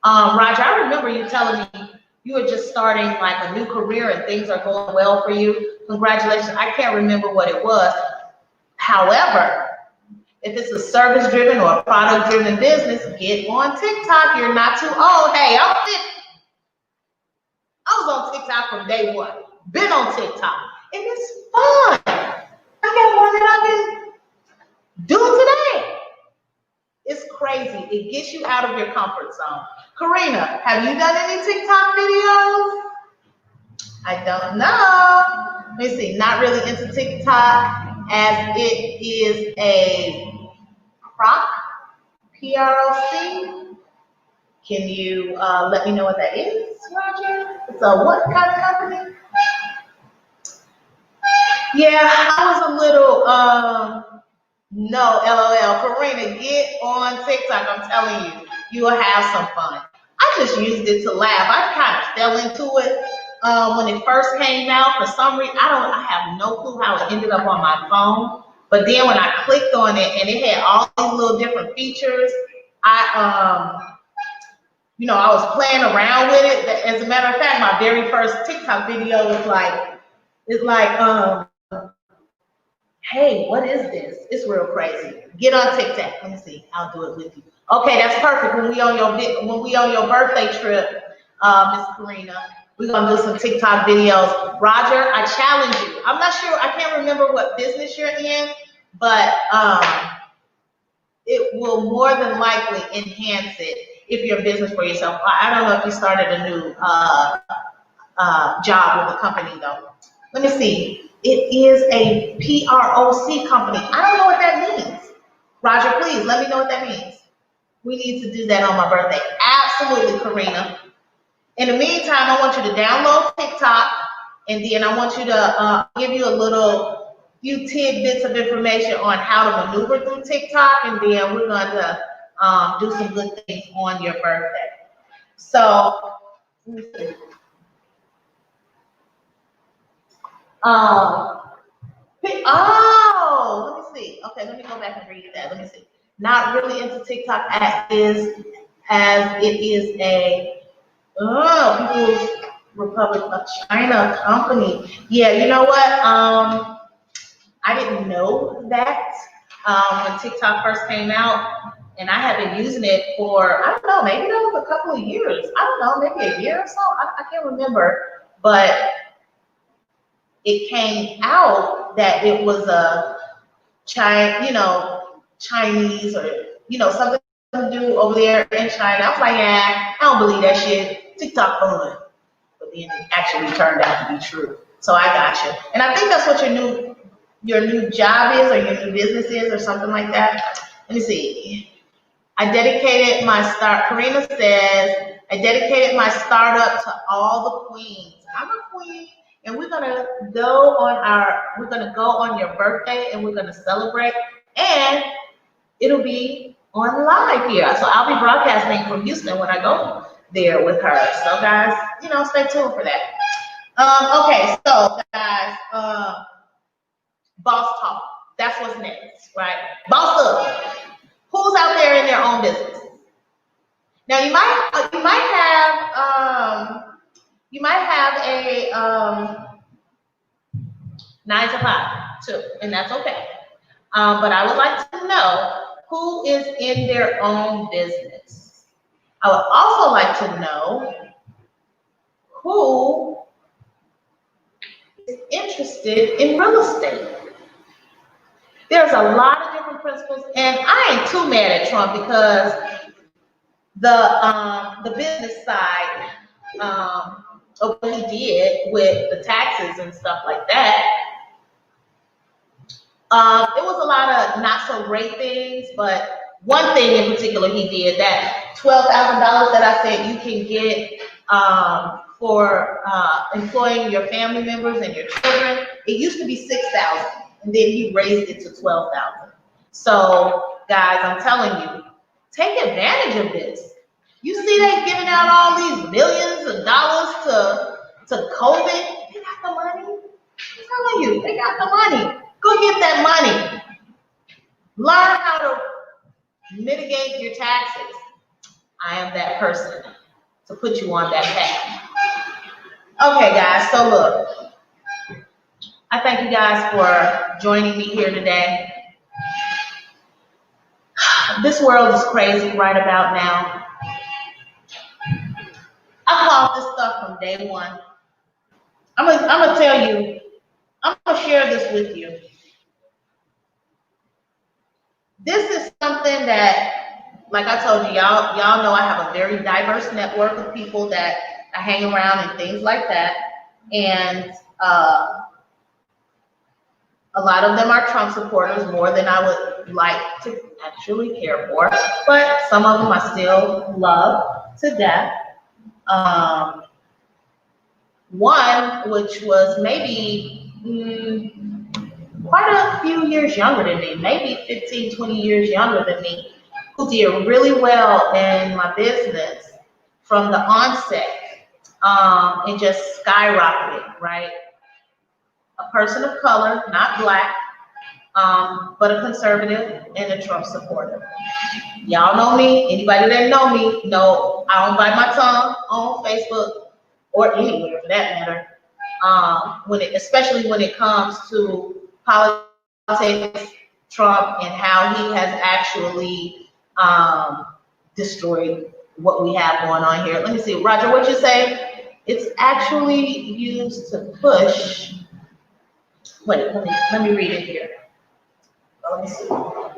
Speaker 1: Roger, I remember you telling me you were just starting like a new career and things are going well for you. Congratulations. I can't remember what it was. However, if it's a service-driven or a product-driven business, get on TikTok. You're not too old. Hey, I was on TikTok from day one. Been on TikTok. And it's fun. I got one that I've been doing today. It's crazy. It gets you out of your comfort zone. Karina, have you done any TikTok videos? I don't know. Let me see. Not really into TikTok as it is a PROC, P-R-O-C. Can you let me know what that is, Roger? It's a what kind of company? Yeah, I was a little, no, LOL. Karina, get on TikTok. I'm telling you, you will have some fun. I just used it to laugh. I kind of fell into it when it first came out. For some reason, I have no clue how it ended up on my phone. But then when I clicked on it and it had all these little different features, I was playing around with it. As a matter of fact, my very first TikTok video was hey, what is this? It's real crazy. Get on TikTok. Let me see. I'll do it with you. Okay, that's perfect. When we on your birthday trip, Miss Karina, we're gonna do some TikTok videos. Roger, I challenge you. I'm not sure. I can't remember what business you're in, but it will more than likely enhance it if you're a business for yourself. I don't know if you started a new job with a company though. Let me see. It is a PROC company. I don't know what that means. Roger, please let me know what that means. We need to do that on my birthday. Absolutely, Karina. In the meantime, I want you to download TikTok, and then I want you to give you few tidbits of information on how to maneuver through TikTok, and then we're going to do some good things on your birthday. So, let me see. Let me see. Okay, let me go back and read that. Let me see. Not really into TikTok as it is a People's Republic of China company. Yeah, you know what? I didn't know that when TikTok first came out, and I have been using it for, I don't know, maybe that was a couple of years. I don't know, maybe a year or so. I can't remember, but it came out that it was a Chinese or something to do over there in China. I was like, yeah, I don't believe that shit. TikTok fun, but then it actually turned out to be true. So I got you, and I think that's what your new job is, or your new business is, or something like that. Let me see. Karina says, I dedicated my startup to all the queens. I'm a queen, and we're gonna go on your birthday, and we're gonna celebrate, and it'll be on live here. So I'll be broadcasting from Houston when I go there with her. So guys, stay tuned for that. Okay, so guys, boss talk. That's what's next, right? Boss up. Who's out there in their own business? Now you might have a 9 to 5 too, and that's okay. But I would like to know who is in their own business. I would also like to know who is interested in real estate. There's a lot of different principles, and I ain't too mad at Trump because the business side of what he did with the taxes and stuff like that. It was a lot of not so great things, but one thing in particular he did, that $12,000 that I said you can get for employing your family members and your children. It used to be $6,000, and then he raised it to $12,000. So guys, I'm telling you, take advantage of this. You see they giving out all these millions of dollars to COVID. They got the money. I'm telling you, they got the money. Go get that money. Learn how to mitigate your taxes. I am that person to put you on that path. Okay, guys, so look, I thank you guys for joining me here today. This world is crazy right about now. I fought this stuff from day one. I'm gonna tell you, I'm gonna share this with you. This is something that, like I told you, y'all know I have a very diverse network of people that I hang around and things like that. And a lot of them are Trump supporters, more than I would like to actually care for. But some of them I still love to death. One, which was maybe quite a few years younger than me, maybe 15, 20 years younger than me, who did really well in my business from the onset, and just skyrocketed, right? A person of color, not black, but a conservative and a Trump supporter. Y'all know me. Anybody that know me know I don't bite my tongue on Facebook or anywhere for that matter. Especially when it comes to politics, Trump, and how he has actually destroyed what we have going on here. Let me see, Roger, what you say? It's actually used to push. Wait, let me read it here. Let me see.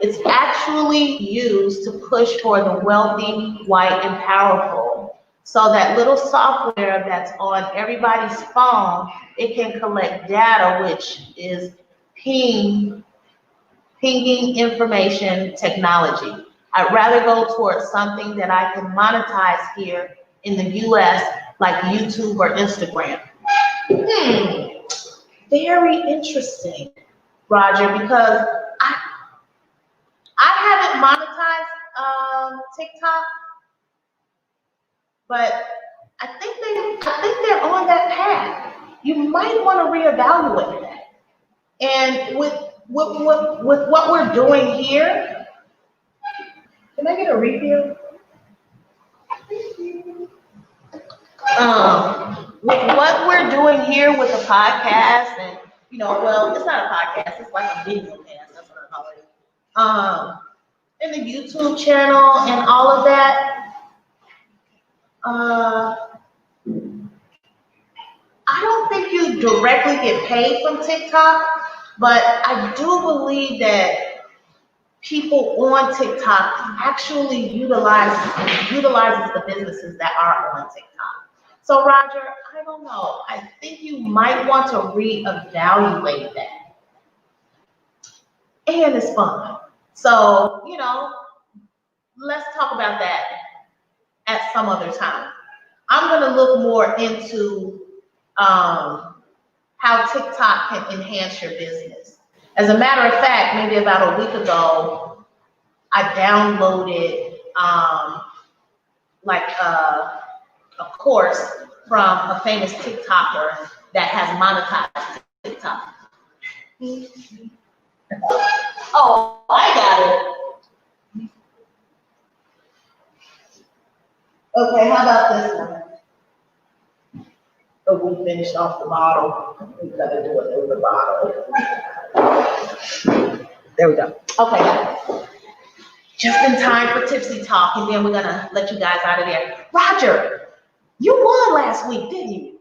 Speaker 1: It's actually used to push for the wealthy, white, and powerful. So that little software that's on everybody's phone, it can collect data, which is pinging information technology. I'd rather go towards something that I can monetize here in the US, like YouTube or Instagram. Very interesting, Roger, because I haven't monetized TikTok, but I think they're on that path. You might want to reevaluate that. And with what we're doing here, can I get a refill? With what we're doing here with the podcast, and well, it's not a podcast, it's like a video cast, that's what I call it. And the YouTube channel and all of that. I don't think you directly get paid from TikTok, but I do believe that people on TikTok actually utilizes the businesses that are on TikTok. So Roger, I don't know. I think you might want to reevaluate that. And it's fun. So, let's talk about that at some other time. I'm going to look more into how TikTok can enhance your business. As a matter of fact, maybe about a week ago, I downloaded of course, from a famous TikToker that has monetized TikTok. Oh, I got it. Okay, how about this one? Oh, we finished off the bottle. We gotta do it in the bottle. There we go. Okay. Just in time for Tipsy Talk, and then we're gonna let you guys out of there. Roger, you won last week, didn't you?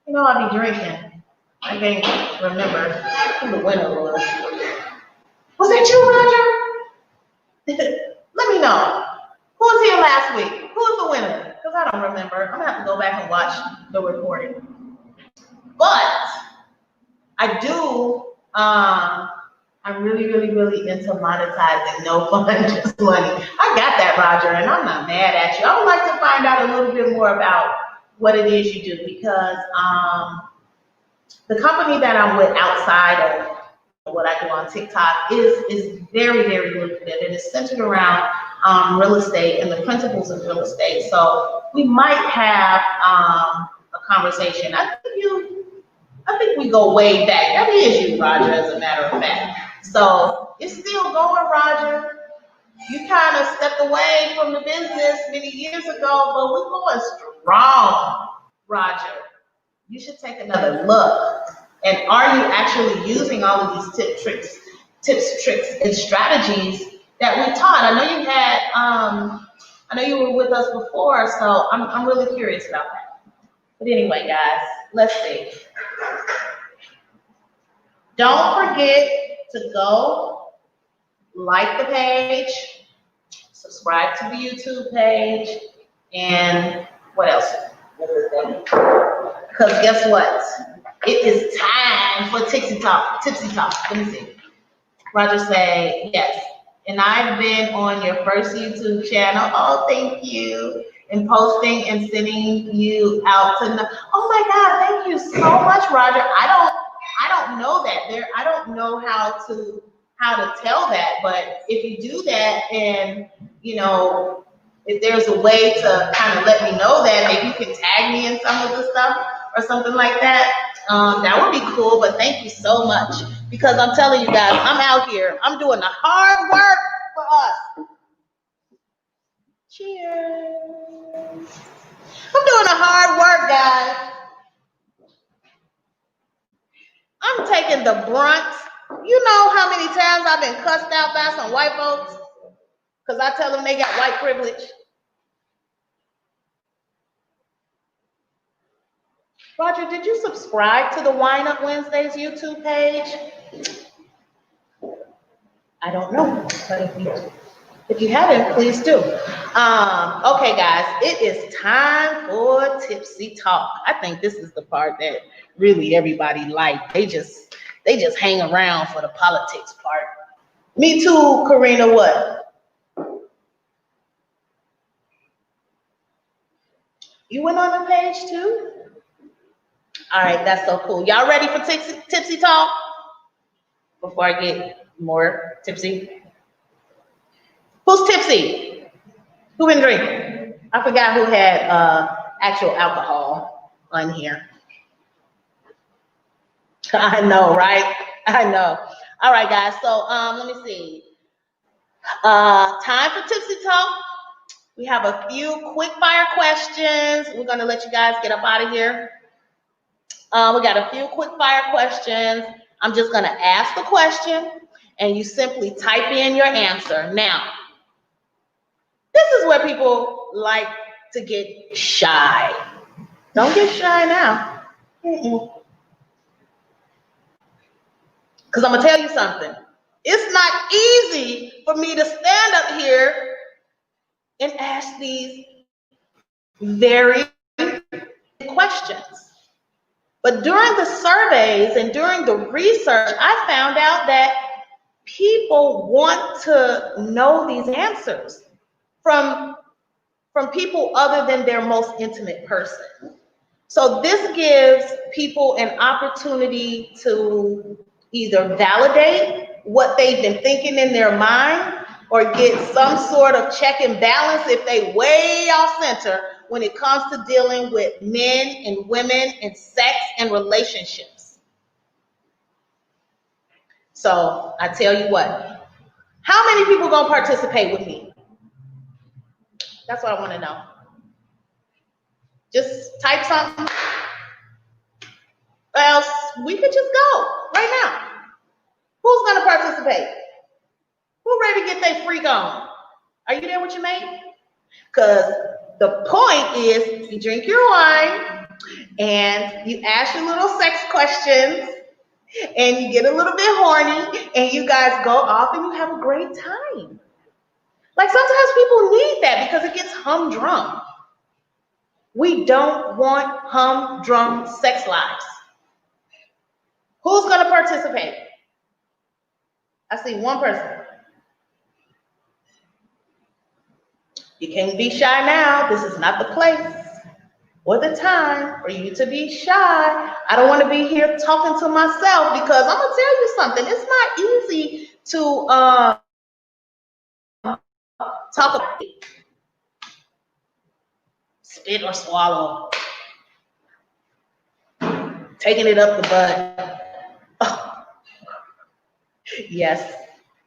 Speaker 1: You know I'll be drinking. I can't remember who the winner was. Was that you, Roger? Let me know. Who was here last week? Who was the winner? Because I don't remember. I'm gonna have to go back and watch the recording. But I do, I'm really into monetizing no fun, just money. I got that, Roger, and I'm not mad at you. I would like to find out a little bit more about what it is you do, because the company that I'm with outside of what I do on TikTok is very lucrative, and it's centered around real estate and the principles of real estate. So we might have a conversation. I think we go way back. That is you, Roger, as a matter of fact. So it's still going, Roger. You kind of stepped away from the business many years ago, but we're going strong, Roger. You should take another look. And are you actually using all of these tips, tricks, and strategies that we taught? I know you had, I know you were with us before, so I'm really curious about that. But anyway, guys, let's see. Don't forget to go like the page, subscribe to the YouTube page, and what else? Because guess what? It is time for Tipsy Talk. Let me see. Roger say, yes. And I've been on your first YouTube channel. Oh, thank you. And posting and sending you out to. Oh my God, thank you so much, Roger. I don't know that. I don't know how to tell that. But if you do that, and you know, if there's a way to kind of let me know that, maybe you can tag me in some of the stuff or something like that. That would be cool, but thank you so much, because I'm telling you guys, I'm out here. I'm doing the hard work for us. Cheers. I'm doing the hard work, guys. I'm taking the brunt. You know how many times I've been cussed out by some white folks because I tell them they got white privilege. Roger, did you subscribe to the WineUP Wednesdays YouTube page? I don't know, but if you haven't, please do. Okay, guys, it is time for Tipsy Talk. I think this is the part that really everybody likes. They just hang around for the politics part. Me too, Karina. What? You went on the page too? All right, that's so cool. Y'all ready for Tipsy Talk? Before I get more tipsy. Who's tipsy? Who been drinking? I forgot who had actual alcohol on here. I know, right? I know. All right, guys. So let me see. Time for Tipsy Talk. We have a few quick fire questions. We're gonna let you guys get up out of here. We got a few quick fire questions. I'm just gonna ask the question, and you simply type in your answer. Now, this is where people like to get shy. Don't get shy now. Because I'm going to tell you something. It's not easy for me to stand up here and ask these very questions. But during the surveys and during the research, I found out that people want to know these answers from people other than their most intimate person. So this gives people an opportunity to either validate what they've been thinking in their mind, or get some sort of check and balance if they way off center when it comes to dealing with men and women and sex and relationships. So I tell you what, how many people gonna participate with me? That's what I want to know. Just type something. Or else we could just go right now. Who's gonna participate? Who ready to get their freak on? Are you there with your mate? Because the point is you drink your wine and you ask your little sex questions and you get a little bit horny and you guys go off and you have a great time. Like sometimes people need that because it gets humdrum. We don't want humdrum sex lives. Who's going to participate? I see one person. You can't be shy now. This is not the place or the time for you to be shy. I don't want to be here talking to myself because I'm going to tell you something. It's not easy to talk about it. Spit or swallow. Taking it up the butt. Oh. Yes,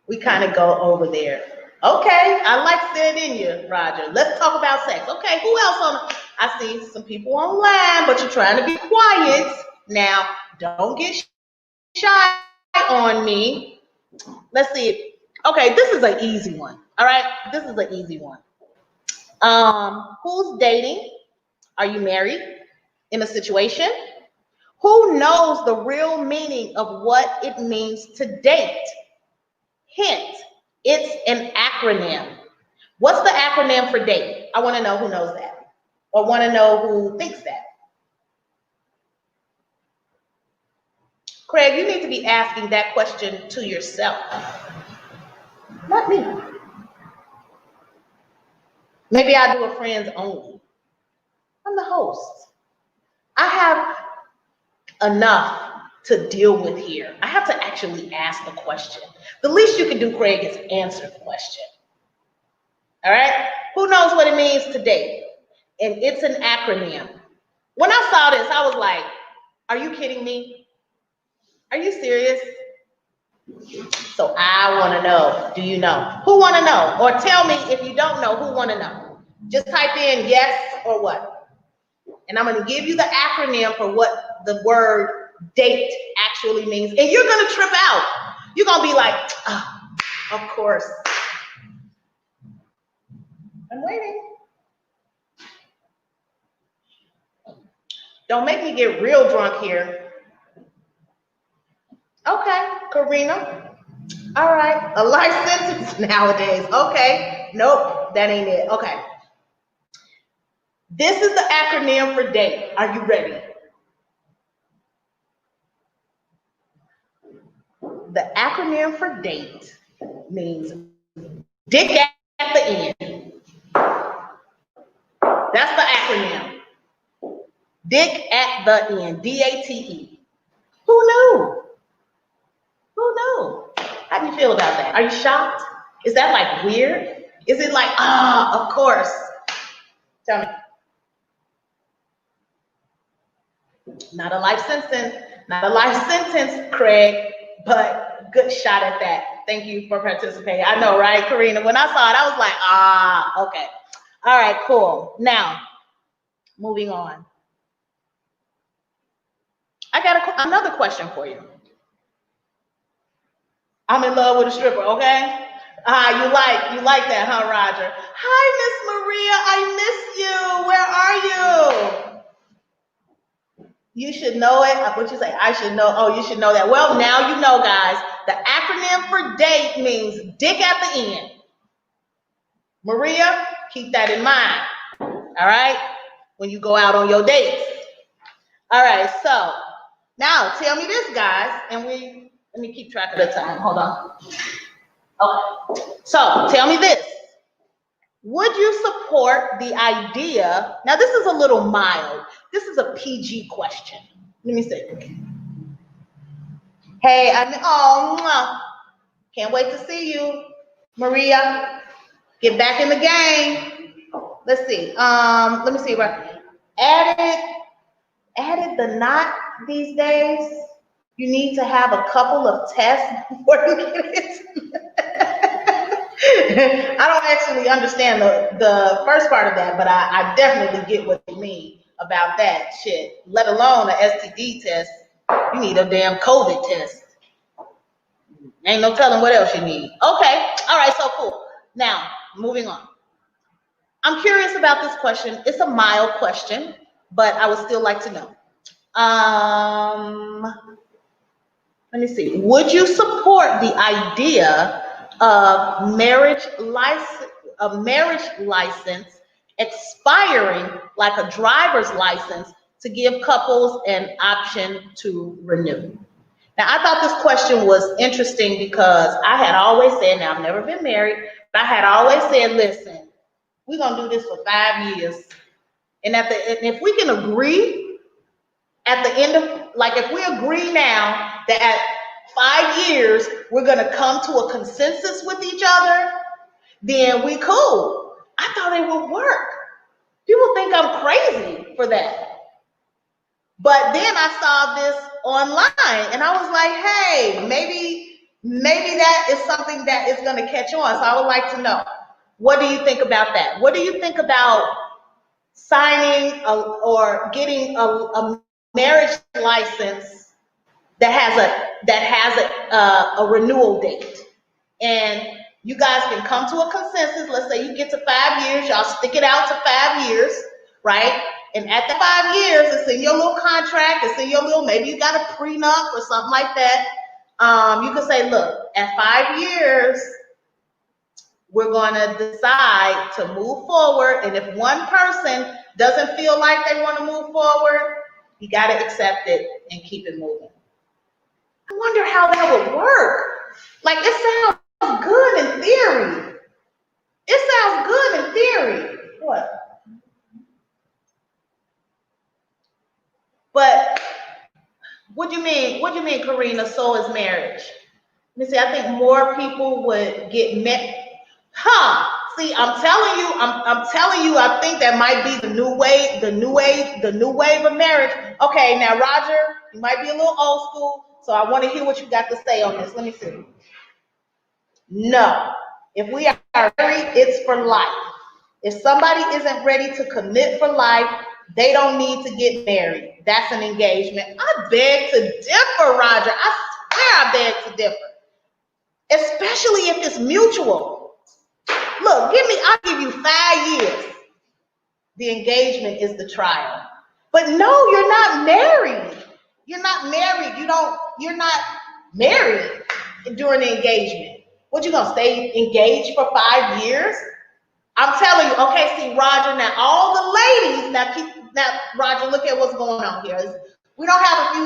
Speaker 1: we kind of go over there. Okay, I like that in you, Roger. Let's talk about sex. Okay, who else on? I see some people online, but you're trying to be quiet. Now, don't get shy on me. Let's see. Okay, this is an easy one. All right, this is an easy one. Who's dating? Are you married in a situation? Who knows the real meaning of what it means to date? Hint, it's an acronym. What's the acronym for date? I want to know who knows that or want to know who thinks that. Craig, you need to be asking that question to yourself, not me. Maybe I'll do a friends only. I'm the host. I have enough to deal with here. I have to actually ask the question. The least you can do, Craig, is answer the question. All right? Who knows what it means to date? And it's an acronym. When I saw this, I was like, are you kidding me? Are you serious? So I want to know, do you know? Who want to know? Or tell me if you don't know, who want to know? Just type in yes or what. And I'm going to give you the acronym for what the word date actually means. And you're going to trip out. You're going to be like, oh, of course. I'm waiting. Don't make me get real drunk here. Okay, Karina. All right, a life sentence nowadays. Okay, nope, that ain't it. Okay. This is the acronym for date. Are you ready? The acronym for date means dick at the end. That's the acronym. Dick at the end. D-A-T-E. Who knew? Who knew? How do you feel about that? Are you shocked? Is that like weird? Is it like, of course? Tell me. Not a life sentence. Not a life sentence, Craig, but good shot at that. Thank you for participating. I know, right, Karina? When I saw it, I was like, okay. All right, cool. Now, moving on. I got another question for you. I'm in love with a stripper, okay? You like that, huh, Roger? Hi, Miss Maria. I miss you. Where are you? You should know it. What you say? I should know. Oh, you should know that. Well, now you know, guys. The acronym for date means dick at the end. Maria, keep that in mind. All right? When you go out on your dates. All right, so now tell me this, guys, and let me keep track of the time. Hold on. Okay. So tell me this. Would you support the idea? Now, this is a little mild. This is a PG question. Let me see. Hey, can't wait to see you, Maria. Get back in the game. Let's see. Let me see. Added added the not these days. You need to have a couple of tests before you get it. I don't actually understand the first part of that, but I definitely get what you mean about that shit. Let alone an STD test. You need a damn COVID test. Ain't no telling what else you need. Okay, all right, so cool. Now, moving on. I'm curious about this question. It's a mild question, but I would still like to know. Let me see. Would you support the idea of marriage license expiring like a driver's license to give couples an option to renew? Now, I thought this question was interesting because I had always said, now I've never been married, but I had always said, listen, we're gonna do this for 5 years. And if we can agree at the end of, like, if we agree now that at 5 years we're gonna come to a consensus with each other, then we cool. I thought it would work. People think I'm crazy for that. But then I saw this online and I was like, hey, maybe that is something that is gonna catch on. So I would like to know, what do you think about that? What do you think about signing or getting a marriage license that has a renewal date, and you guys can come to a consensus? Let's say you get to 5 years, y'all stick it out to 5 years, right? And at the 5 years, it's in your little contract, it's in your little, maybe you got a prenup or something like that. You can say, look, at 5 years, we're going to decide to move forward. And if one person doesn't feel like they want to move forward, you got to accept it and keep it moving. I wonder how that would work. Like, it sounds good in theory. It sounds good in theory. What? But what do you mean? What do you mean, Karina? So is marriage. Let me see. I think more people would get met. Huh? See, I'm telling you. I think that might be the new wave of marriage. Okay, now Roger, you might be a little old school, so I want to hear what you got to say on this. Let me see. No, if we are married, it's for life. If somebody isn't ready to commit for life, they don't need to get married. That's an engagement. I beg to differ, Roger. I swear I beg to differ. Especially if it's mutual. Look, I'll give you 5 years. The engagement is the trial. But no, you're not married. You're not married. You're not married during the engagement. What, you gonna stay engaged for 5 years? I'm telling you, okay, see, Roger, now all the ladies, now Roger, look at what's going on here. We don't have a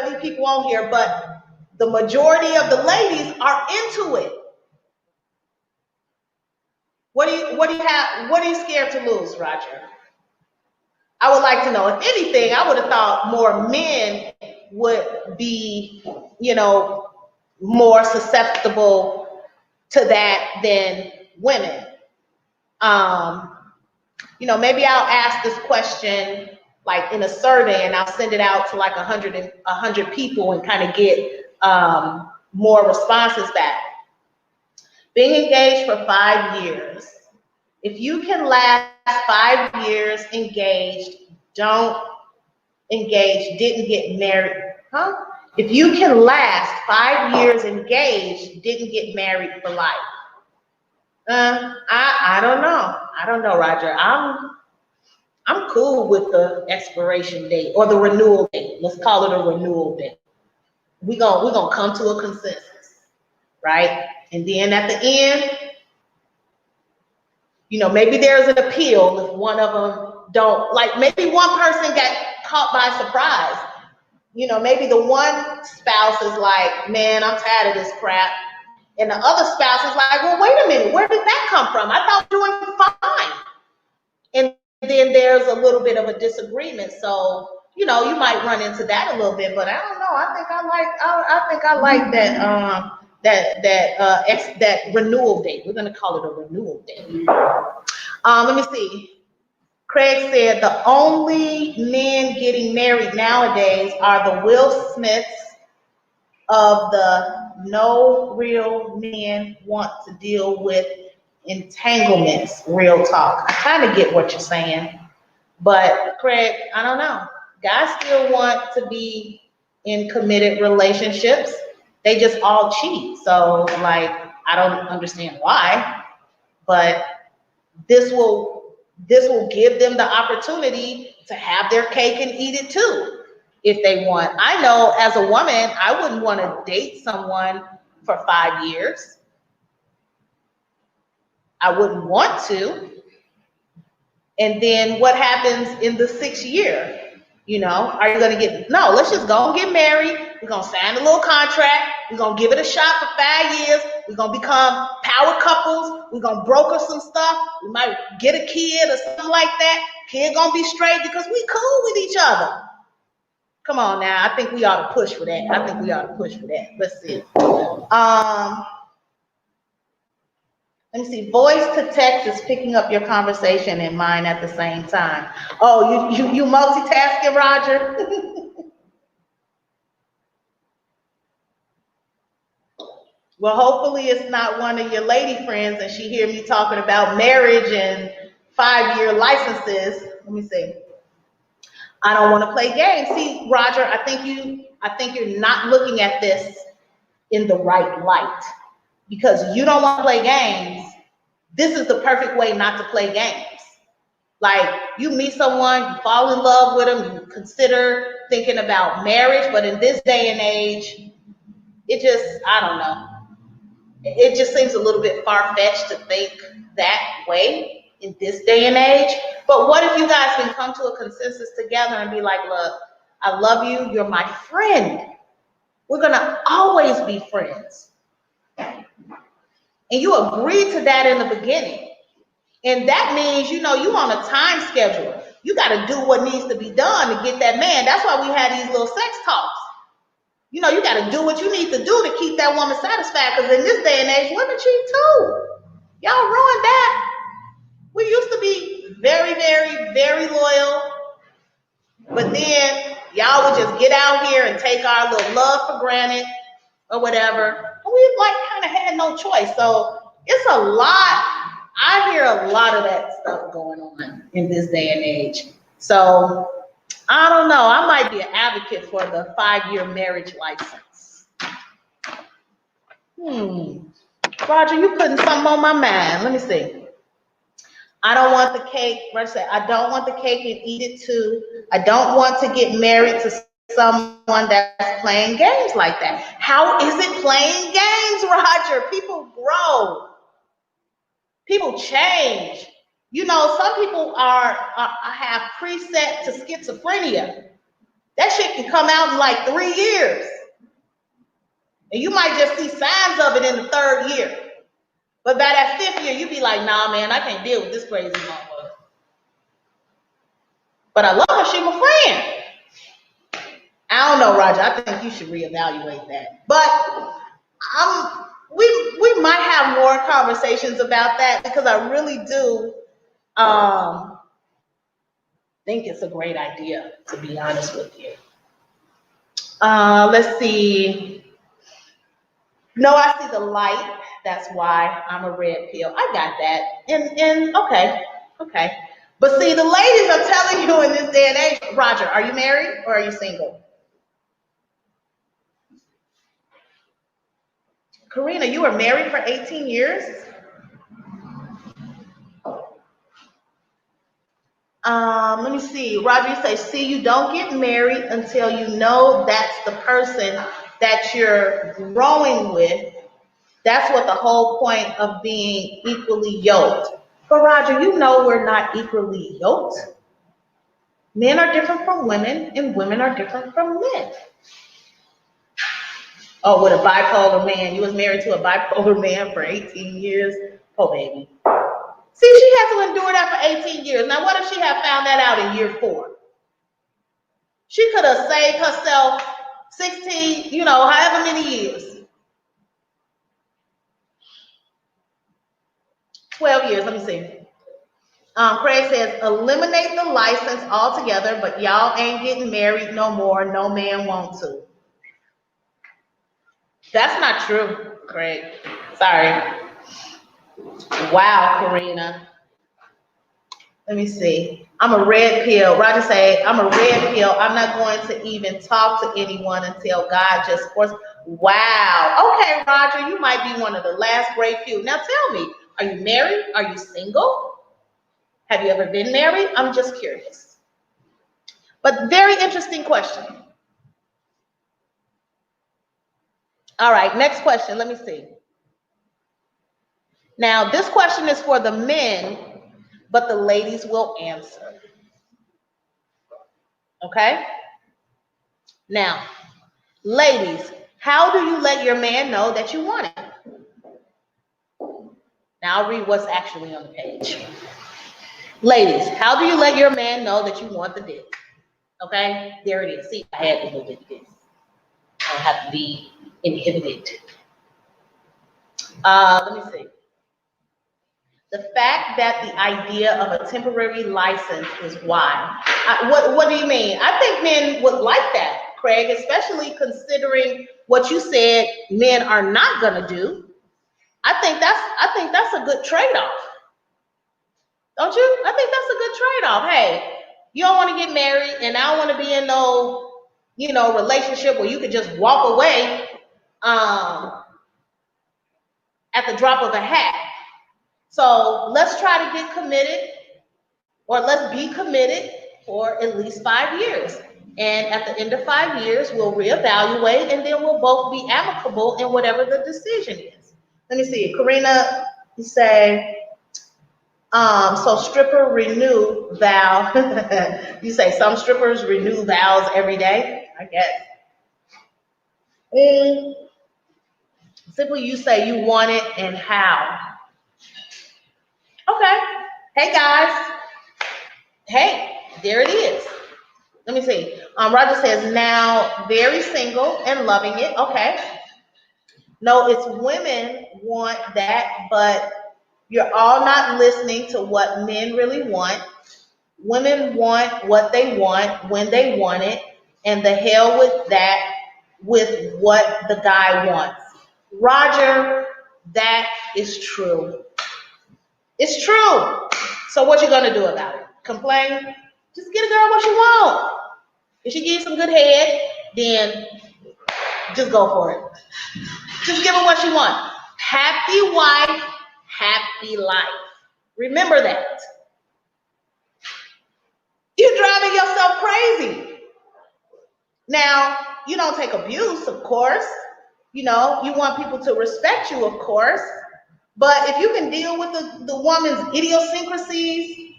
Speaker 1: few people on here, but the majority of the ladies are into it. What are you scared to lose, Roger? I would like to know. If anything, I would have thought more men would be, more susceptible to that than women. Maybe I'll ask this question like in a survey, and I'll send it out to like 100 people and kind of get more responses back. Being engaged for 5 years. If you can last 5 years engaged, didn't get married, huh? If you can last 5 years engaged, didn't get married for life. I don't know. I don't know, Roger. I'm cool with the expiration date or the renewal date. Let's call it a renewal date. We're gonna come to a consensus, right? And then at the end, maybe there's an appeal if one of them don't, like, maybe one person got caught by surprise. Maybe the one spouse is like, man, I'm tired of this crap. And the other spouse is like, well, wait a minute, where did that come from? I thought you were doing fine. And then there's a little bit of a disagreement. So, you might run into that a little bit, but I don't know. I think I like that renewal date. We're going to call it a renewal date. Let me see. Craig said the only men getting married nowadays are the Will Smiths of the no real men want to deal with entanglements. Real talk. I kind of get what you're saying, but Craig, I don't know. Guys still want to be in committed relationships. They just all cheat. So, like, I don't understand why, but this will give them the opportunity to have their cake and eat it too if they want. I know as a woman, I wouldn't want to date someone for 5 years. I wouldn't want to. And then what happens in the 6th year? You know, are you going to get, no, let's just go and get married. We're going to sign a little contract. We're going to give it a shot for 5 years. We're going to become power couples. We're going to broker some stuff. We might get a kid or something like that. Kid going to be straight because we cool with each other. Come on now. I think we ought to push for that. Let's see. Let me see. Voice to text is picking up your conversation and mine at the same time. Oh, you multitasking, Roger? Well, hopefully it's not one of your lady friends and she hear me talking about marriage and 5-year licenses. Let me see. I don't want to play games. See, Roger, I think you're not looking at this in the right light because you don't want to play games. This is the perfect way not to play games. Like, you meet someone, you fall in love with them, you consider thinking about marriage, but in this day and age, it just, I don't know. It just seems a little bit far-fetched to think that way in this day and age. But what if you guys can come to a consensus together and be like, look, I love you, you're my friend. We're going to always be friends. And you agree to that in the beginning. And that means, you know, you on a time schedule. You got to do what needs to be done to get that man. That's why we had these little sex talks. You know, you got to do what you need to do to keep that woman satisfied. Because in this day and age, women cheat too. Y'all ruined that. We used to be very, very, very loyal. But then y'all would just get out here and take our little love for granted or whatever. And we like kind of had no choice. So it's a lot. I hear a lot of that stuff going on in this day and age. So I don't know. I might be an advocate for the 5-year marriage license. Roger, you putting something on my mind. Let me see. I don't want the cake. Roger said, I don't want the cake and eat it too. I don't want to get married to someone that's playing games like that. How is it playing games, Roger? People grow. People change. You know, some people have preset to schizophrenia. That shit can come out in like 3 years. And you might just see signs of it in the 3rd year. But by that 5th year, you be like, nah, man, I can't deal with this crazy motherfucker. But I love her. She's my friend. I don't know, Roger. I think you should reevaluate that. But we might have more conversations about that because I really do think it's a great idea, to be honest with you. Let's see. No, I see the light. That's why I'm a red pill. I got that. And okay. But see, the ladies are telling you in this day and age, Roger, are you married or are you single? Karina, you were married for 18 years? Let me see. Roger, you say, see, you don't get married until you know that's the person that you're growing with. That's what the whole point of being equally yoked. But Roger, you know we're not equally yoked. Men are different from women, and women are different from men. Oh, with a bipolar man. You was married to a bipolar man for 18 years? Oh, baby. See, she had to endure that for 18 years. Now, what if she had found that out in year 4? She could have saved herself 16, however many years. 12 years, let me see. Craig says, eliminate the license altogether, but y'all ain't getting married no more. No man wants to. That's not true, Craig. Sorry. Wow, Karina. Let me see. I'm a red pill. Roger say, I'm a red pill. I'm not going to even talk to anyone until God just forces. Wow. Okay, Roger, you might be one of the last brave few. Now tell me, are you married? Are you single? Have you ever been married? I'm just curious. But very interesting question. All right, next question. Let me see. Now, this question is for the men, but the ladies will answer. Okay? Now, ladies, how do you let your man know that you want it? Now, I'll read what's actually on the page. Ladies, how do you let your man know that you want the dick? Okay? There it is. See, I had to look at this. I don't have to be inhibited. Let me see. The fact that the idea of a temporary license is why. What do you mean? I think men would like that, Craig, especially considering what you said men are not gonna do. I think that's a good trade-off. Don't you? I think that's a good trade-off. Hey, you don't want to get married, and I don't want to be in no, relationship where you could just walk away at the drop of a hat. So let's try to get committed, or let's be committed for at least 5 years. And at the end of 5 years, we'll reevaluate, and then we'll both be amicable in whatever the decision is. Let me see. Karina, you say, so stripper renew vow. You say some strippers renew vows every day, I guess. Simply you say you want it and how. Okay. Hey guys. Hey, there it is. Let me see. Roger says now very single and loving it. Okay. No, it's women want that, but you're all not listening to what men really want. Women want what they want when they want it, and the hell with that, with what the guy wants. Roger, that is true. It's true. So what you gonna do about it? Complain? Just get a girl what you want. If she gives you some good head, then just go for it. Just give her what she wants. Happy wife, happy life. Remember that. You're driving yourself crazy. Now, you don't take abuse, of course. You want people to respect you, of course. But if you can deal with the woman's idiosyncrasies,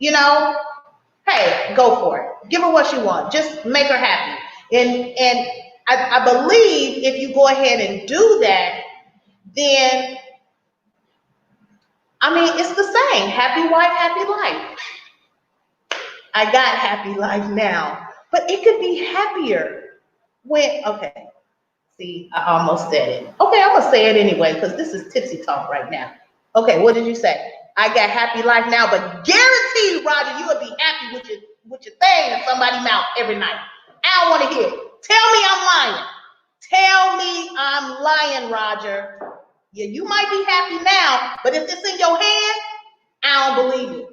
Speaker 1: hey, go for it. Give her what she wants. Just make her happy. And I believe if you go ahead and do that, then, it's the same. Happy wife, happy life. I got happy life now. But it could be happier okay. See, I almost said it. Okay, I'm going to say it anyway because this is tipsy talk right now. Okay, what did you say? I got happy life now, but guaranteed, Roger, you will be happy with your thing in somebody's mouth every night. I don't want to hear it. Tell me I'm lying. Tell me I'm lying, Roger. Yeah, you might be happy now, but if it's in your head, I don't believe it.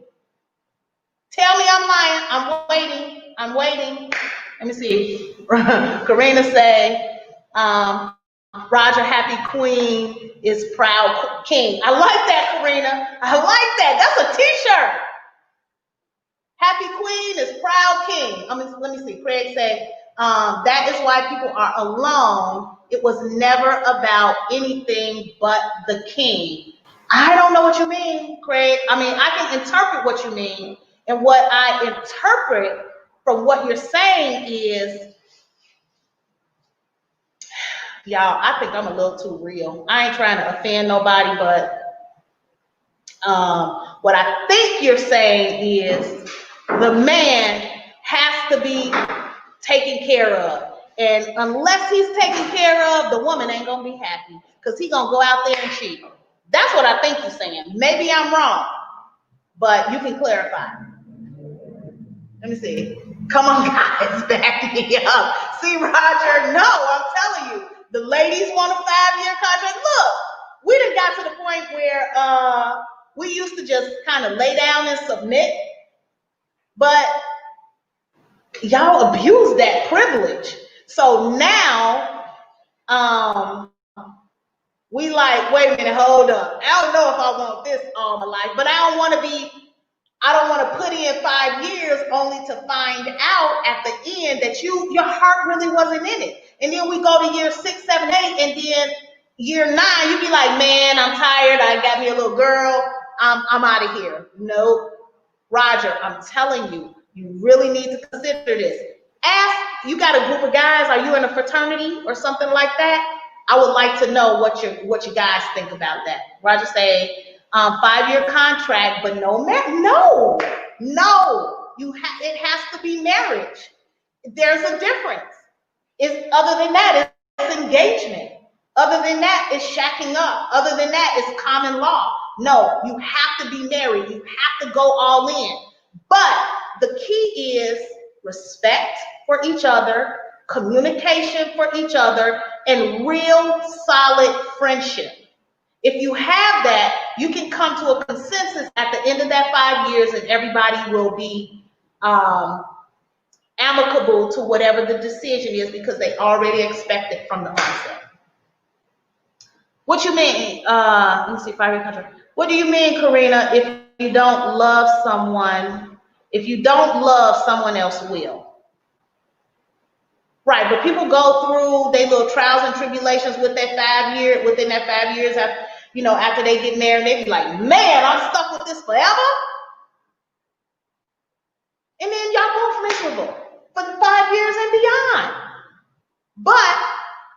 Speaker 1: Tell me I'm lying. I'm waiting. Let me see. Karina say, Roger, happy queen is proud king. I like that, Karina. I like that. That's a t-shirt. Happy queen is proud king. Let me see. Craig said, that is why people are alone. It was never about anything but the king. I don't know what you mean, Craig. I can interpret what you mean. And what I interpret from what you're saying is, y'all, I think I'm a little too real. I ain't trying to offend nobody, but what I think you're saying is the man has to be taken care of. And unless he's taken care of, the woman ain't going to be happy because he's going to go out there and cheat. That's what I think you're saying. Maybe I'm wrong. but you can clarify. Let me see. Come on, guys, back me up. See, Roger, no, I'm telling you, the ladies want a 5-year contract. Look, we done got to the point where we used to just kind of lay down and submit, but y'all abuse that privilege. So now, we like, wait a minute, hold up. I don't know if I want this all my life, but I don't want to put in 5 years only to find out at the end that your heart really wasn't in it. And then we go to year 6, 7, 8, and then year 9, you be like, man, I'm tired. I got me a little girl. I'm out of here. Nope. Roger, I'm telling you, you really need to consider this. Ask, you got a group of guys, are you in a fraternity or something like that? I would like to know what you guys think about that. Roger say, 5-year contract, but no. It has to be marriage. There's a difference. Other than that, it's engagement. Other than that, it's shacking up. Other than that, it's common law. No, you have to be married. You have to go all in. But the key is respect for each other, communication for each other, and real solid friendship. If you have that, you can come to a consensus at the end of that 5 years, and everybody will be amicable to whatever the decision is because they already expect it from the onset. What you mean? Let me see, 5-year contract. What do you mean, Karina? If you don't love someone else will. Right, but people go through their little trials and tribulations within that 5 years after they get married, they be like, man, I'm stuck with this forever. And then y'all both miserable for the 5 years and beyond. But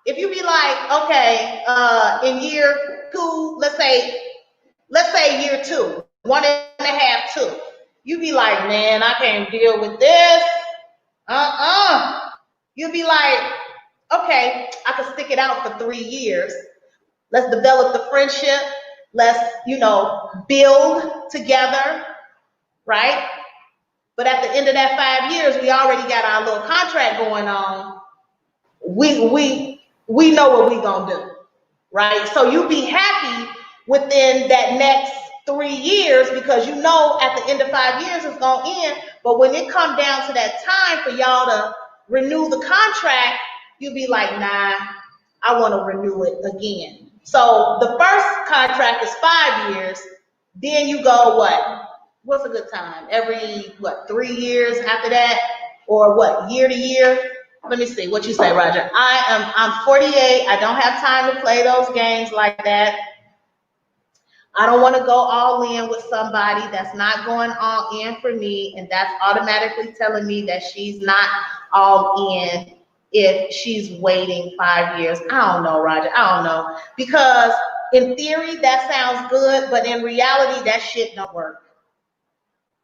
Speaker 1: if you be like, okay, in year 2, let's say year 2, 1.5, 2, you be like, man, I can't deal with this. You'll be like, okay, I can stick it out for 3 years. Let's develop the friendship. Let's, build together, right? But at the end of that 5 years, we already got our little contract going on. We know what we gonna do, right? So you be happy within that next 3 years because you know at the end of 5 years it's gonna end. But when it come down to that time for y'all to renew the contract, you be like, nah, I want to renew it again. So the first contract is 5 years. Then you go what? What's a good time? Every 3 years after that, or what? Year to year? Let me see what you say, Roger. I'm 48. I don't have time to play those games like that. I don't want to go all in with somebody that's not going all in for me, and that's automatically telling me that she's not all in if she's waiting 5 years. I don't know, Roger. I don't know. Because in theory, that sounds good, but in reality, that shit don't work.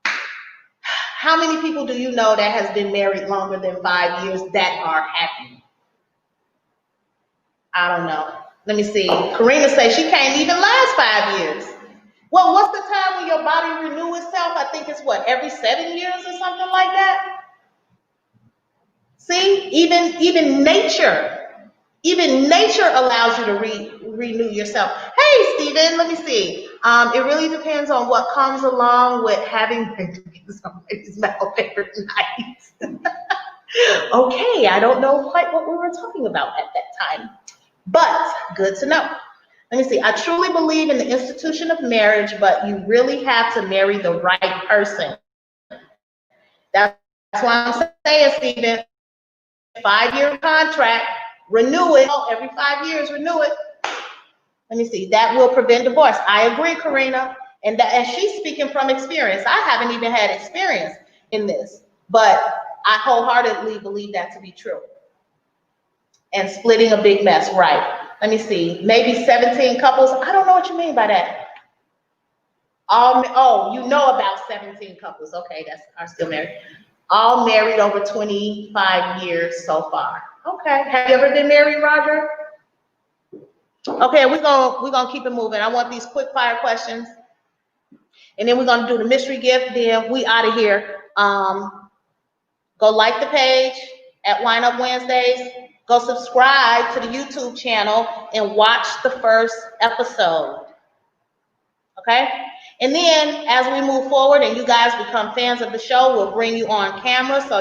Speaker 1: How many people do you know that has been married longer than 5 years that are happy? I don't know. Let me see. Karina says she can't even last 5 years. Well, what's the time when your body renews itself? I think it's every 7 years or something like that. See, even nature allows you to renew yourself. Hey, Stephen, let me see. It really depends on what comes along with having somebody's mouth every night. Okay, I don't know quite what we were talking about at that time, but good to know. Let me see. I truly believe in the institution of marriage, but you really have to marry the right person. That's why I'm saying, Stephen, 5-year contract, renew it. Every 5 years, renew it. Let me see. That will prevent divorce. I agree, Karina. And she's speaking from experience. I haven't even had experience in this, but I wholeheartedly believe that to be true. And splitting a big mess, right? Let me see. Maybe 17 couples. I don't know what you mean by that. You know about 17 couples. Okay, that are still married. All married over 25 years so far. Okay. Have you ever been married, Roger? Okay, we're gonna keep it moving. I want these quick fire questions. And then we're going to do the mystery gift. Then we out of here. Go like the page at WineUP Wednesdays. Go subscribe to the YouTube channel and watch the first episode. Okay? And then as we move forward and you guys become fans of the show, we'll bring you on camera. So,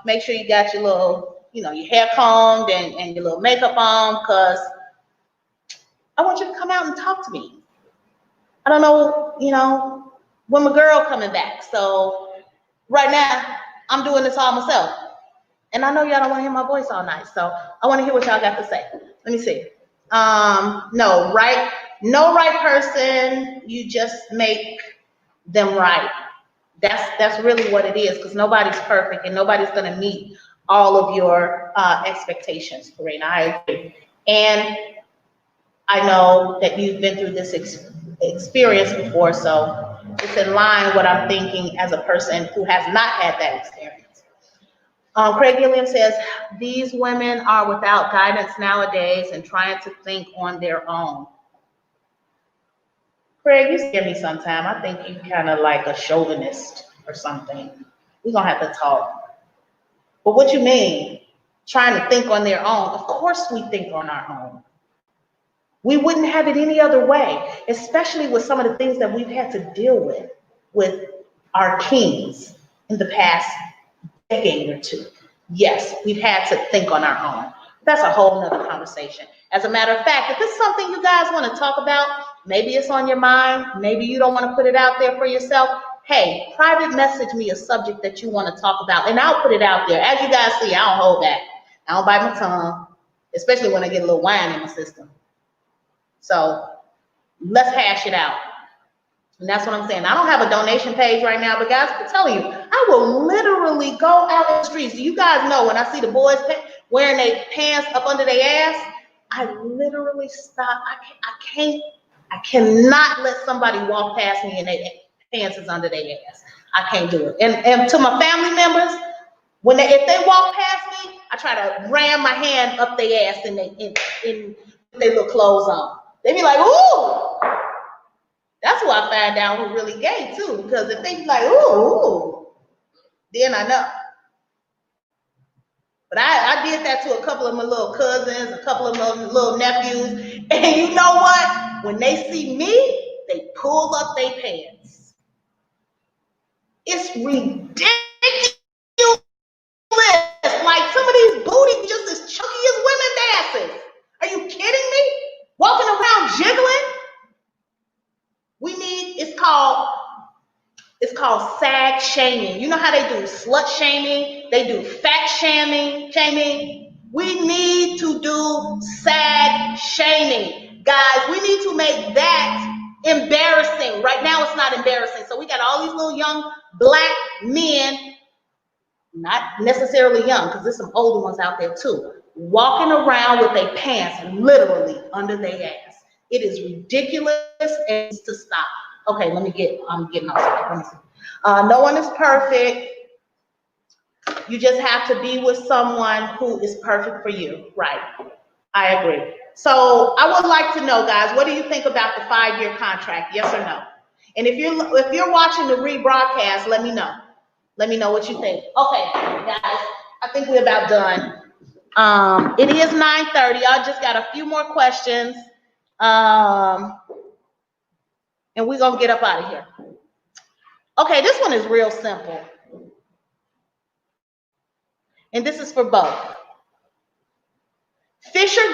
Speaker 1: make sure you got your little, your hair combed and your little makeup on, because I want you to come out and talk to me. I don't know, when my girl coming back. So right now, I'm doing this all myself. And I know y'all don't want to hear my voice all night. So I want to hear what y'all got to say. Let me see. No right person. You just make them right. That's really what it is, because nobody's perfect and nobody's going to meet all of your expectations, Karina. I agree. And I know that you've been through this experience before, so it's in line what I'm thinking as a person who has not had that experience. Craig Gilliam says, these women are without guidance nowadays and trying to think on their own. Craig, you scare me sometime. I think you kind of like a chauvinist or something. We're going to have to talk. But what you mean, trying to think on their own? Of course we think on our own. We wouldn't have it any other way, especially with some of the things that we've had to deal with our kings in the past decade or two. Yes, we've had to think on our own. That's a whole nother conversation. As a matter of fact, if it's something you guys want to talk about, maybe it's on your mind, maybe you don't want to put it out there for yourself, hey, private message me a subject that you want to talk about, and I'll put it out there. As you guys see, I don't hold back. I don't bite my tongue, especially when I get a little wine in my system. So let's hash it out. And that's what I'm saying. I don't have a donation page right now, but guys, I'm telling you, I will literally go out in the streets. Do you guys know when I see the boys wearing their pants up under their ass, I literally stop. I cannot let somebody walk past me and their pants is under their ass. I can't do it. And to my family members, if they walk past me, I try to ram my hand up their ass in their little clothes on. They be like, ooh. That's who I find out who really gay too, because if they be like, ooh, then I know. But I did that to a couple of my little cousins, a couple of my little nephews, and you know what? When they see me, they pull up their pants. It's ridiculous. Like some of these booties just as chunky as women's asses. Are you kidding me? Walking around jiggling? It's called sag shaming. You know how they do slut shaming? They do fat shaming. We need to do sag shaming. Guys, we need to make that embarrassing. Right now it's not embarrassing. So we got all these little young black men, not necessarily young, because there's some older ones out there too, walking around with their pants literally under their ass. It is ridiculous and needs to stop. Okay, I'm getting off. Let me see. No one is perfect. You just have to be with someone who is perfect for you. Right. I agree. So I would like to know, guys, what do you think about the 5-year contract? Yes or no? And if you're watching the rebroadcast, let me know. Let me know what you think. Okay, guys, I think we're about done. It is 9:30. I just got a few more questions. And we're gonna get up out of here. Okay, this one is real simple. And this is for both. Fish or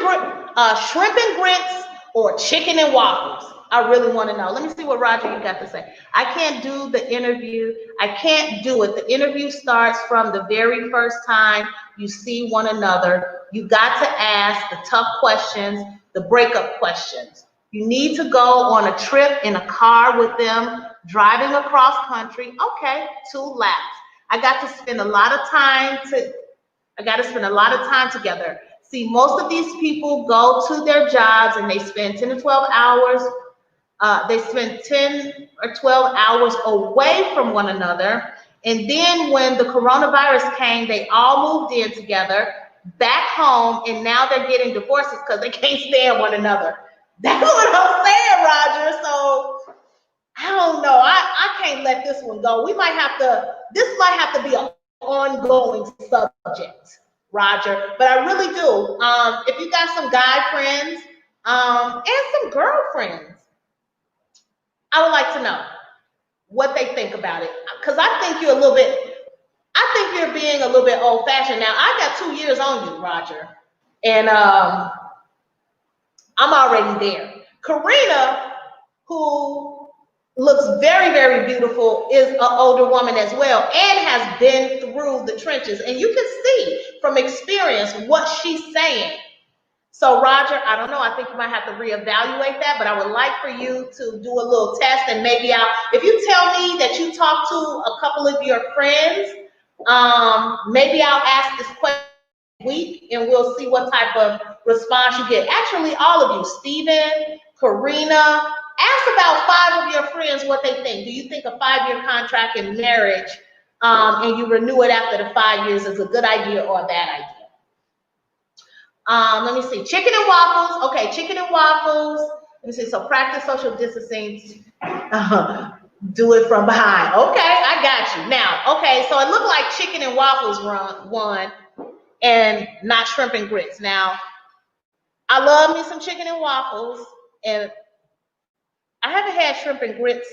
Speaker 1: shrimp and grits or chicken and waffles? I really want to know. Let me see what Roger you got to say. I can't do the interview. I can't do it. The interview starts from the very first time you see one another. You got to ask the tough questions, the breakup questions. You need to go on a trip in a car with them, driving across country. Okay, 2 laps. I got to spend a lot of time together. See, most of these people go to their jobs and they spend 10 to 12 hours. They spend 10 or 12 hours away from one another. And then when the coronavirus came, they all moved in together back home, and now they're getting divorces because they can't stand one another. That's what I'm saying, Roger. So I don't know. I can't let this one go. This might have to be an ongoing subject, Roger. But I really do. If you got some guy friends, and some girlfriends, I would like to know what they think about it. Because I think you're being a little bit old fashioned. Now, I got 2 years on you, Roger. And I'm already there. Karina, who looks very, very beautiful, is an older woman as well and has been through the trenches. And you can see from experience what she's saying. So, Roger, I don't know. I think you might have to reevaluate that, but I would like for you to do a little test, and maybe if you tell me that you talk to a couple of your friends, maybe I'll ask this question week and we'll see what type of response you get. Actually, all of you, Stephen, Karina, ask about 5 of your friends what they think. Do you think a 5-year contract in marriage and you renew it after the 5 years is a good idea or a bad idea? Let me see. Chicken and waffles. Okay, chicken and waffles. Let me see. So practice social distancing. Do it from behind. Okay, I got you. Now, okay, so it looked like chicken and waffles won and not shrimp and grits. Now, I love me some chicken and waffles, and I haven't had shrimp and grits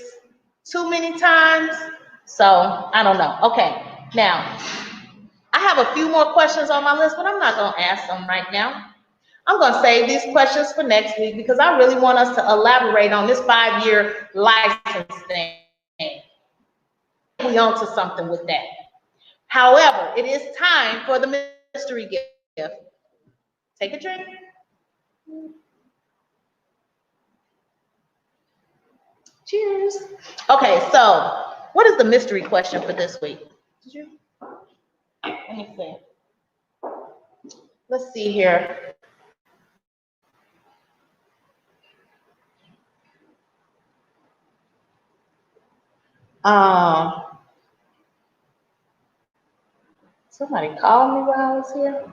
Speaker 1: too many times, so I don't know. Okay, now, I have a few more questions on my list, but I'm not going to ask them right now. I'm going to save these questions for next week because I really want us to elaborate on this 5-year license thing. We on to something with that. However, it is time for the mystery gift. Take a drink. Cheers. Okay, so what is the mystery question for this week? Let me see. Let's see here. Somebody called me while I was here.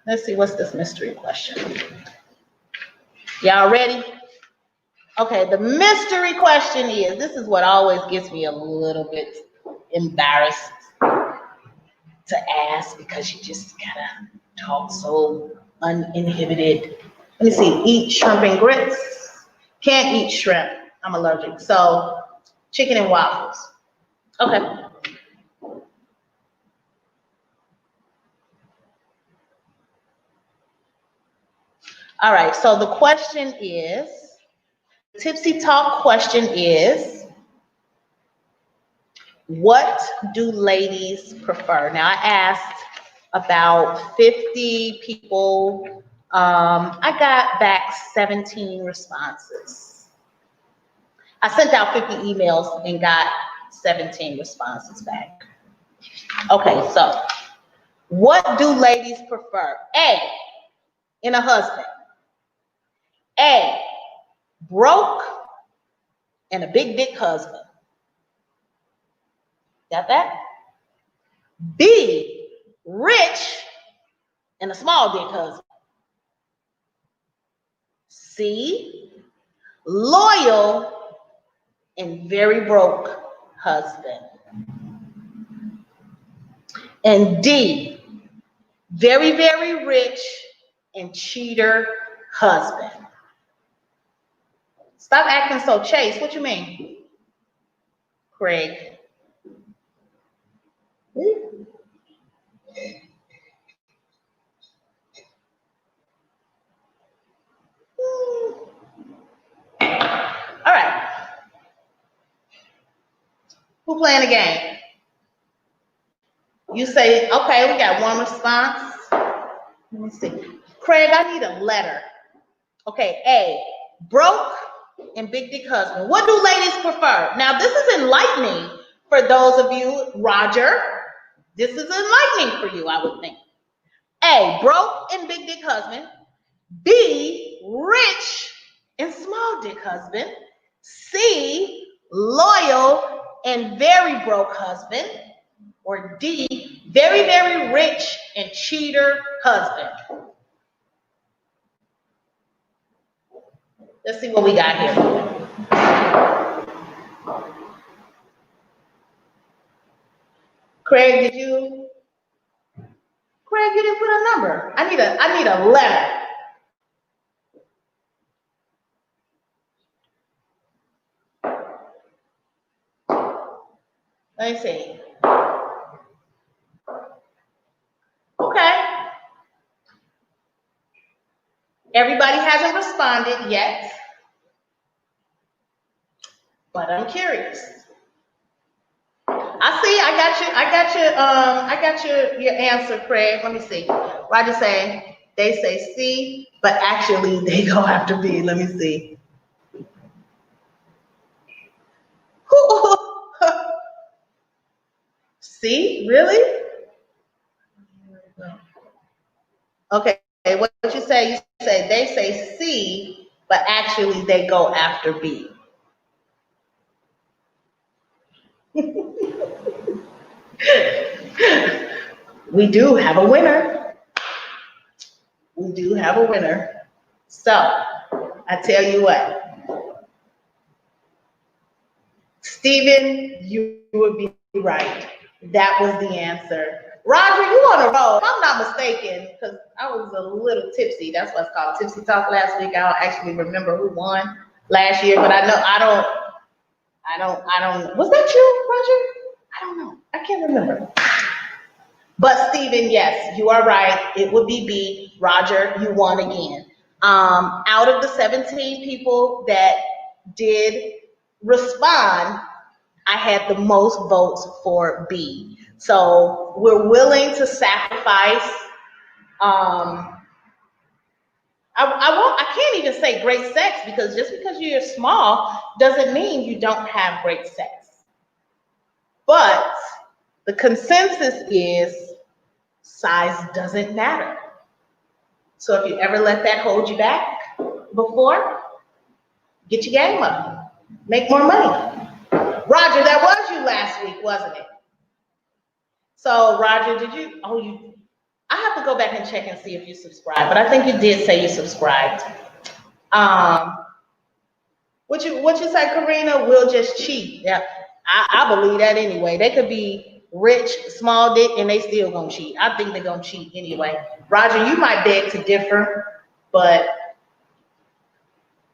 Speaker 1: Let's see, what's this mystery question? Y'all ready? Okay, the mystery question is, this is what always gets me a little bit embarrassed to ask because you just gotta talk so uninhibited. Let me see, eat shrimp and grits. Can't eat shrimp, I'm allergic. So chicken and waffles. Okay. All right, so the question is, Tipsy Talk question is, what do ladies prefer? Now, I asked about 50 people. I got back 17 responses. I sent out 50 emails and got 17 responses back. Okay, so what do ladies prefer? A, in a husband. A, broke and a big dick husband. Got that? B, rich and a small dick husband. C, loyal and very broke husband. And D, very, very rich and cheater husband. Stop acting so chaste. What you mean? Craig. All right. Who playing the game? You say, okay, we got one response. Let me see. Craig, I need a letter. Okay, A, broke and big dick husband. What do ladies prefer? Now, this is enlightening for those of you, Roger. This is enlightening for you, I would think. A, broke and big dick husband. B, rich and small dick husband. C, loyal and very broke husband. Or D, very, very rich and cheater husband. Let's see what we got here. Craig, Craig, you didn't put a number. I need a letter. Let me see. Okay. Everybody hasn't responded yet, but I'm curious. I see. I got your answer, Craig. Let me see. Roger say they say C, but actually they go after B. Let me see. C, really? Okay. What you say? You say they say C, but actually they go after B. We do have a winner. We do have a winner. So I tell you what, Stephen, you would be right. That was the answer. Roger, you on a roll. If I'm not mistaken, because I was a little tipsy. That's what's called tipsy talk last week. I don't actually remember who won last year, but I know I don't. Was that you, Roger? I don't know. I can't remember. But Stephen, yes, you are right. It would be B. Roger, you won again. Out of the 17 people that did respond, I had the most votes for B. So we're willing to sacrifice. I can't even say great sex, because just because you're small doesn't mean you don't have great sex. But the consensus is size doesn't matter. So if you ever let that hold you back before, get your game up. Make more money. Roger, that was you last week, wasn't it? So Roger, I have to go back and check and see if you subscribed, but I think you did say you subscribed. What you say, Karina? We'll just cheat. Yeah, I believe that anyway. They could be rich, small dick, and they still gonna cheat. I think they're gonna cheat anyway. Roger, you might beg to differ, but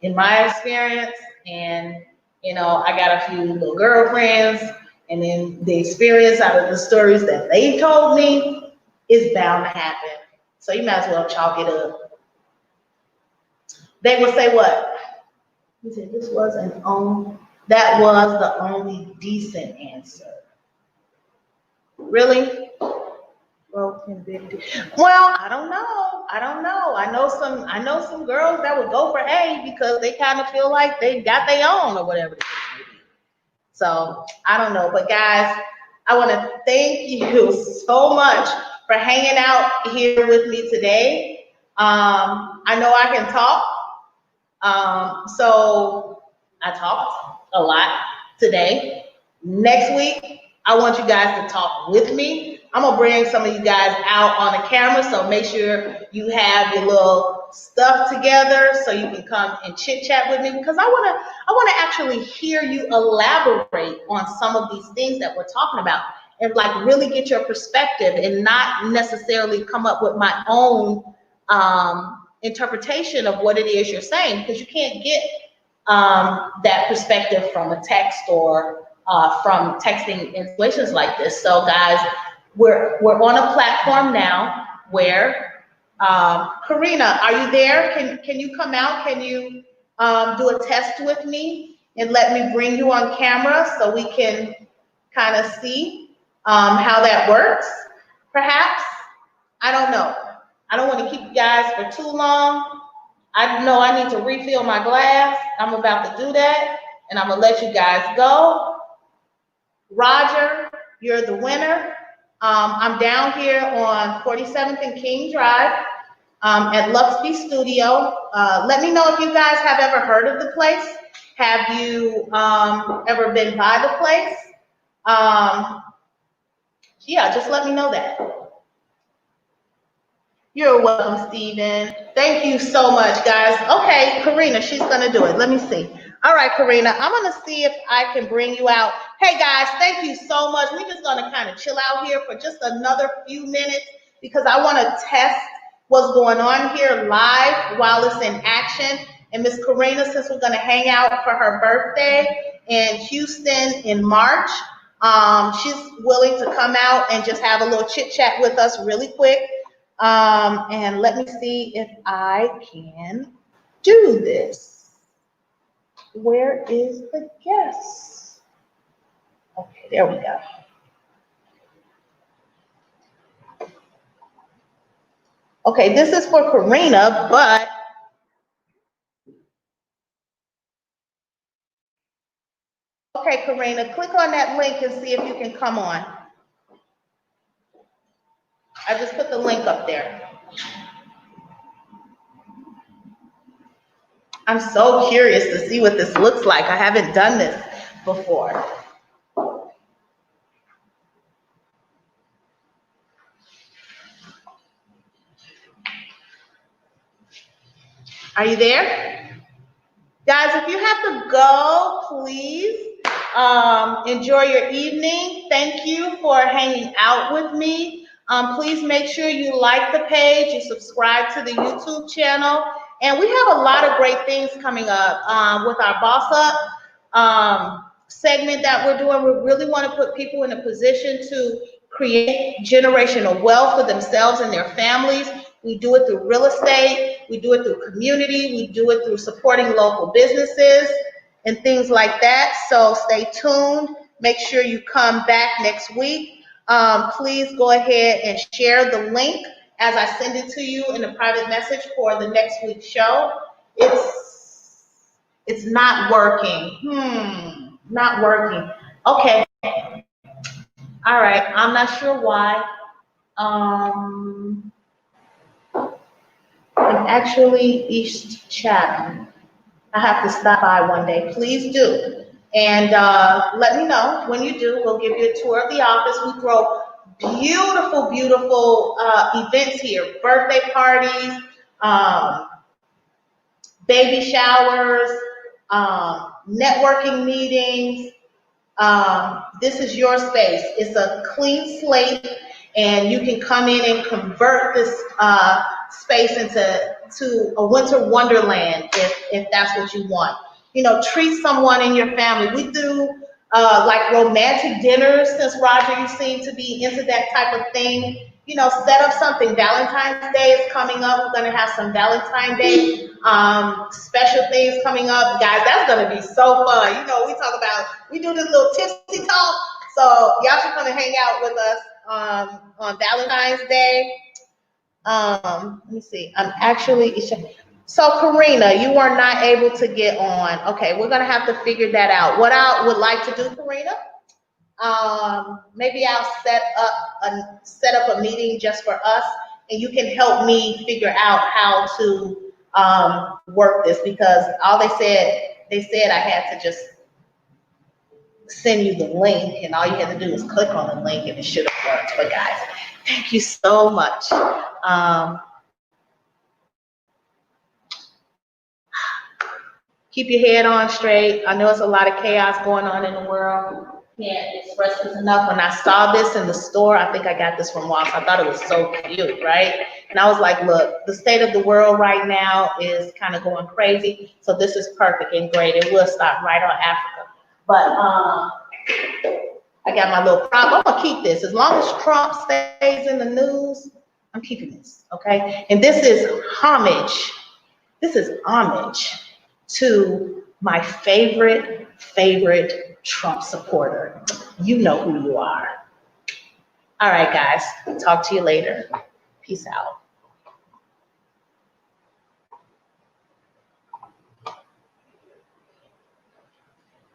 Speaker 1: in my experience, and I got a few little girlfriends, and then the experience out of the stories that they told me is bound to happen. So you might as well chalk it up. They will say what? He said this was that was the only decent answer. Really? Broken big. Well, I don't know. I know some girls that would go for A because they kind of feel like they got their own or whatever. So I don't know. But guys, I want to thank you so much for hanging out here with me today. I know I can talk. So I talked a lot today. Next week, I want you guys to talk with me. I'm gonna bring some of you guys out on the camera, so make sure you have your little stuff together so you can come and chit chat with me, because I wanna actually hear you elaborate on some of these things that we're talking about, and like really get your perspective and not necessarily come up with my own interpretation of what it is you're saying, because you can't get that perspective from a text or from texting in situations like this. So guys, we're on a platform now where Karina, are you there? Can you come out? Can you do a test with me and let me bring you on camera so we can kind of see how that works? Perhaps. I don't know. I don't want to keep you guys for too long. I know I need to refill my glass. I'm about to do that, and I'm gonna let you guys go. Roger, you're the winner. I'm down here on 47th and King Drive at Luxby Studio. Let me know if you guys have ever heard of the place. Have you ever been by the place? Yeah, just let me know that. You're welcome, Stephen. Thank you so much, guys. Okay, Karina, she's gonna do it. Let me see. All right, Karina, I'm going to see if I can bring you out. Hey, guys, thank you so much. We're just going to kind of chill out here for just another few minutes because I want to test what's going on here live while it's in action. And Miss Karina, since we're going to hang out for her birthday in Houston in March, she's willing to come out and just have a little chit chat with us really quick. And let me see if I can do this. Where is the guest? Okay, there we go. Okay, this is for Karina, but okay, Karina, click on that link and see if you can come on. I just put the link up there. I'm so curious to see what this looks like. I haven't done this before. Are you there? Guys, if you have to go, please enjoy your evening. Thank you for hanging out with me. Please make sure you like the page, you subscribe to the YouTube channel, and we have a lot of great things coming up with our Boss Up segment that we're doing. We really want to put people in a position to create generational wealth for themselves and their families. We do it through real estate, we do it through community, we do it through supporting local businesses and things like that. So stay tuned. Make sure you come back next week. Please go ahead and share the link as I send it to you in a private message for the next week's show. It's not working. Not working. Okay. All right. I'm not sure why. I'm actually East Chatham. I have to stop by one day. Please do. And let me know when you do. We'll give you a tour of the office. We throw beautiful, beautiful events here. Birthday parties, baby showers, networking meetings. This is your space. It's a clean slate, and you can come in and convert this space into a winter wonderland if that's what you want. You know, treat someone in your family. We do like romantic dinners, since Roger, you seem to be into that type of thing. You know, set up something. Valentine's Day is coming up. We're going to have some Valentine's Day special things coming up. Guys, that's going to be so fun. You know, we do this little tipsy talk. So y'all should come and hang out with us on Valentine's Day. Let me see. So Karina, you are not able to get on. Okay, we're going to have to figure that out. What I would like to do, Karina, maybe I'll set up a meeting just for us, and you can help me figure out how to work this, because all they said I had to just send you the link, and all you had to do was click on the link and it should have worked. But guys, thank you so much. Keep your head on straight. I know it's a lot of chaos going on in the world. Can't express this enough. When I saw this in the store, I think I got this from Walmart. I thought it was so cute, right? And I was like, look, the state of the world right now is kind of going crazy. So this is perfect and great. It will stop right on Africa. But I got my little prop. I'm gonna keep this. As long as Trump stays in the news, I'm keeping this, okay? And this is homage. This is homage to my favorite Trump supporter. You know who you are. All right, guys. Talk to you later. Peace out.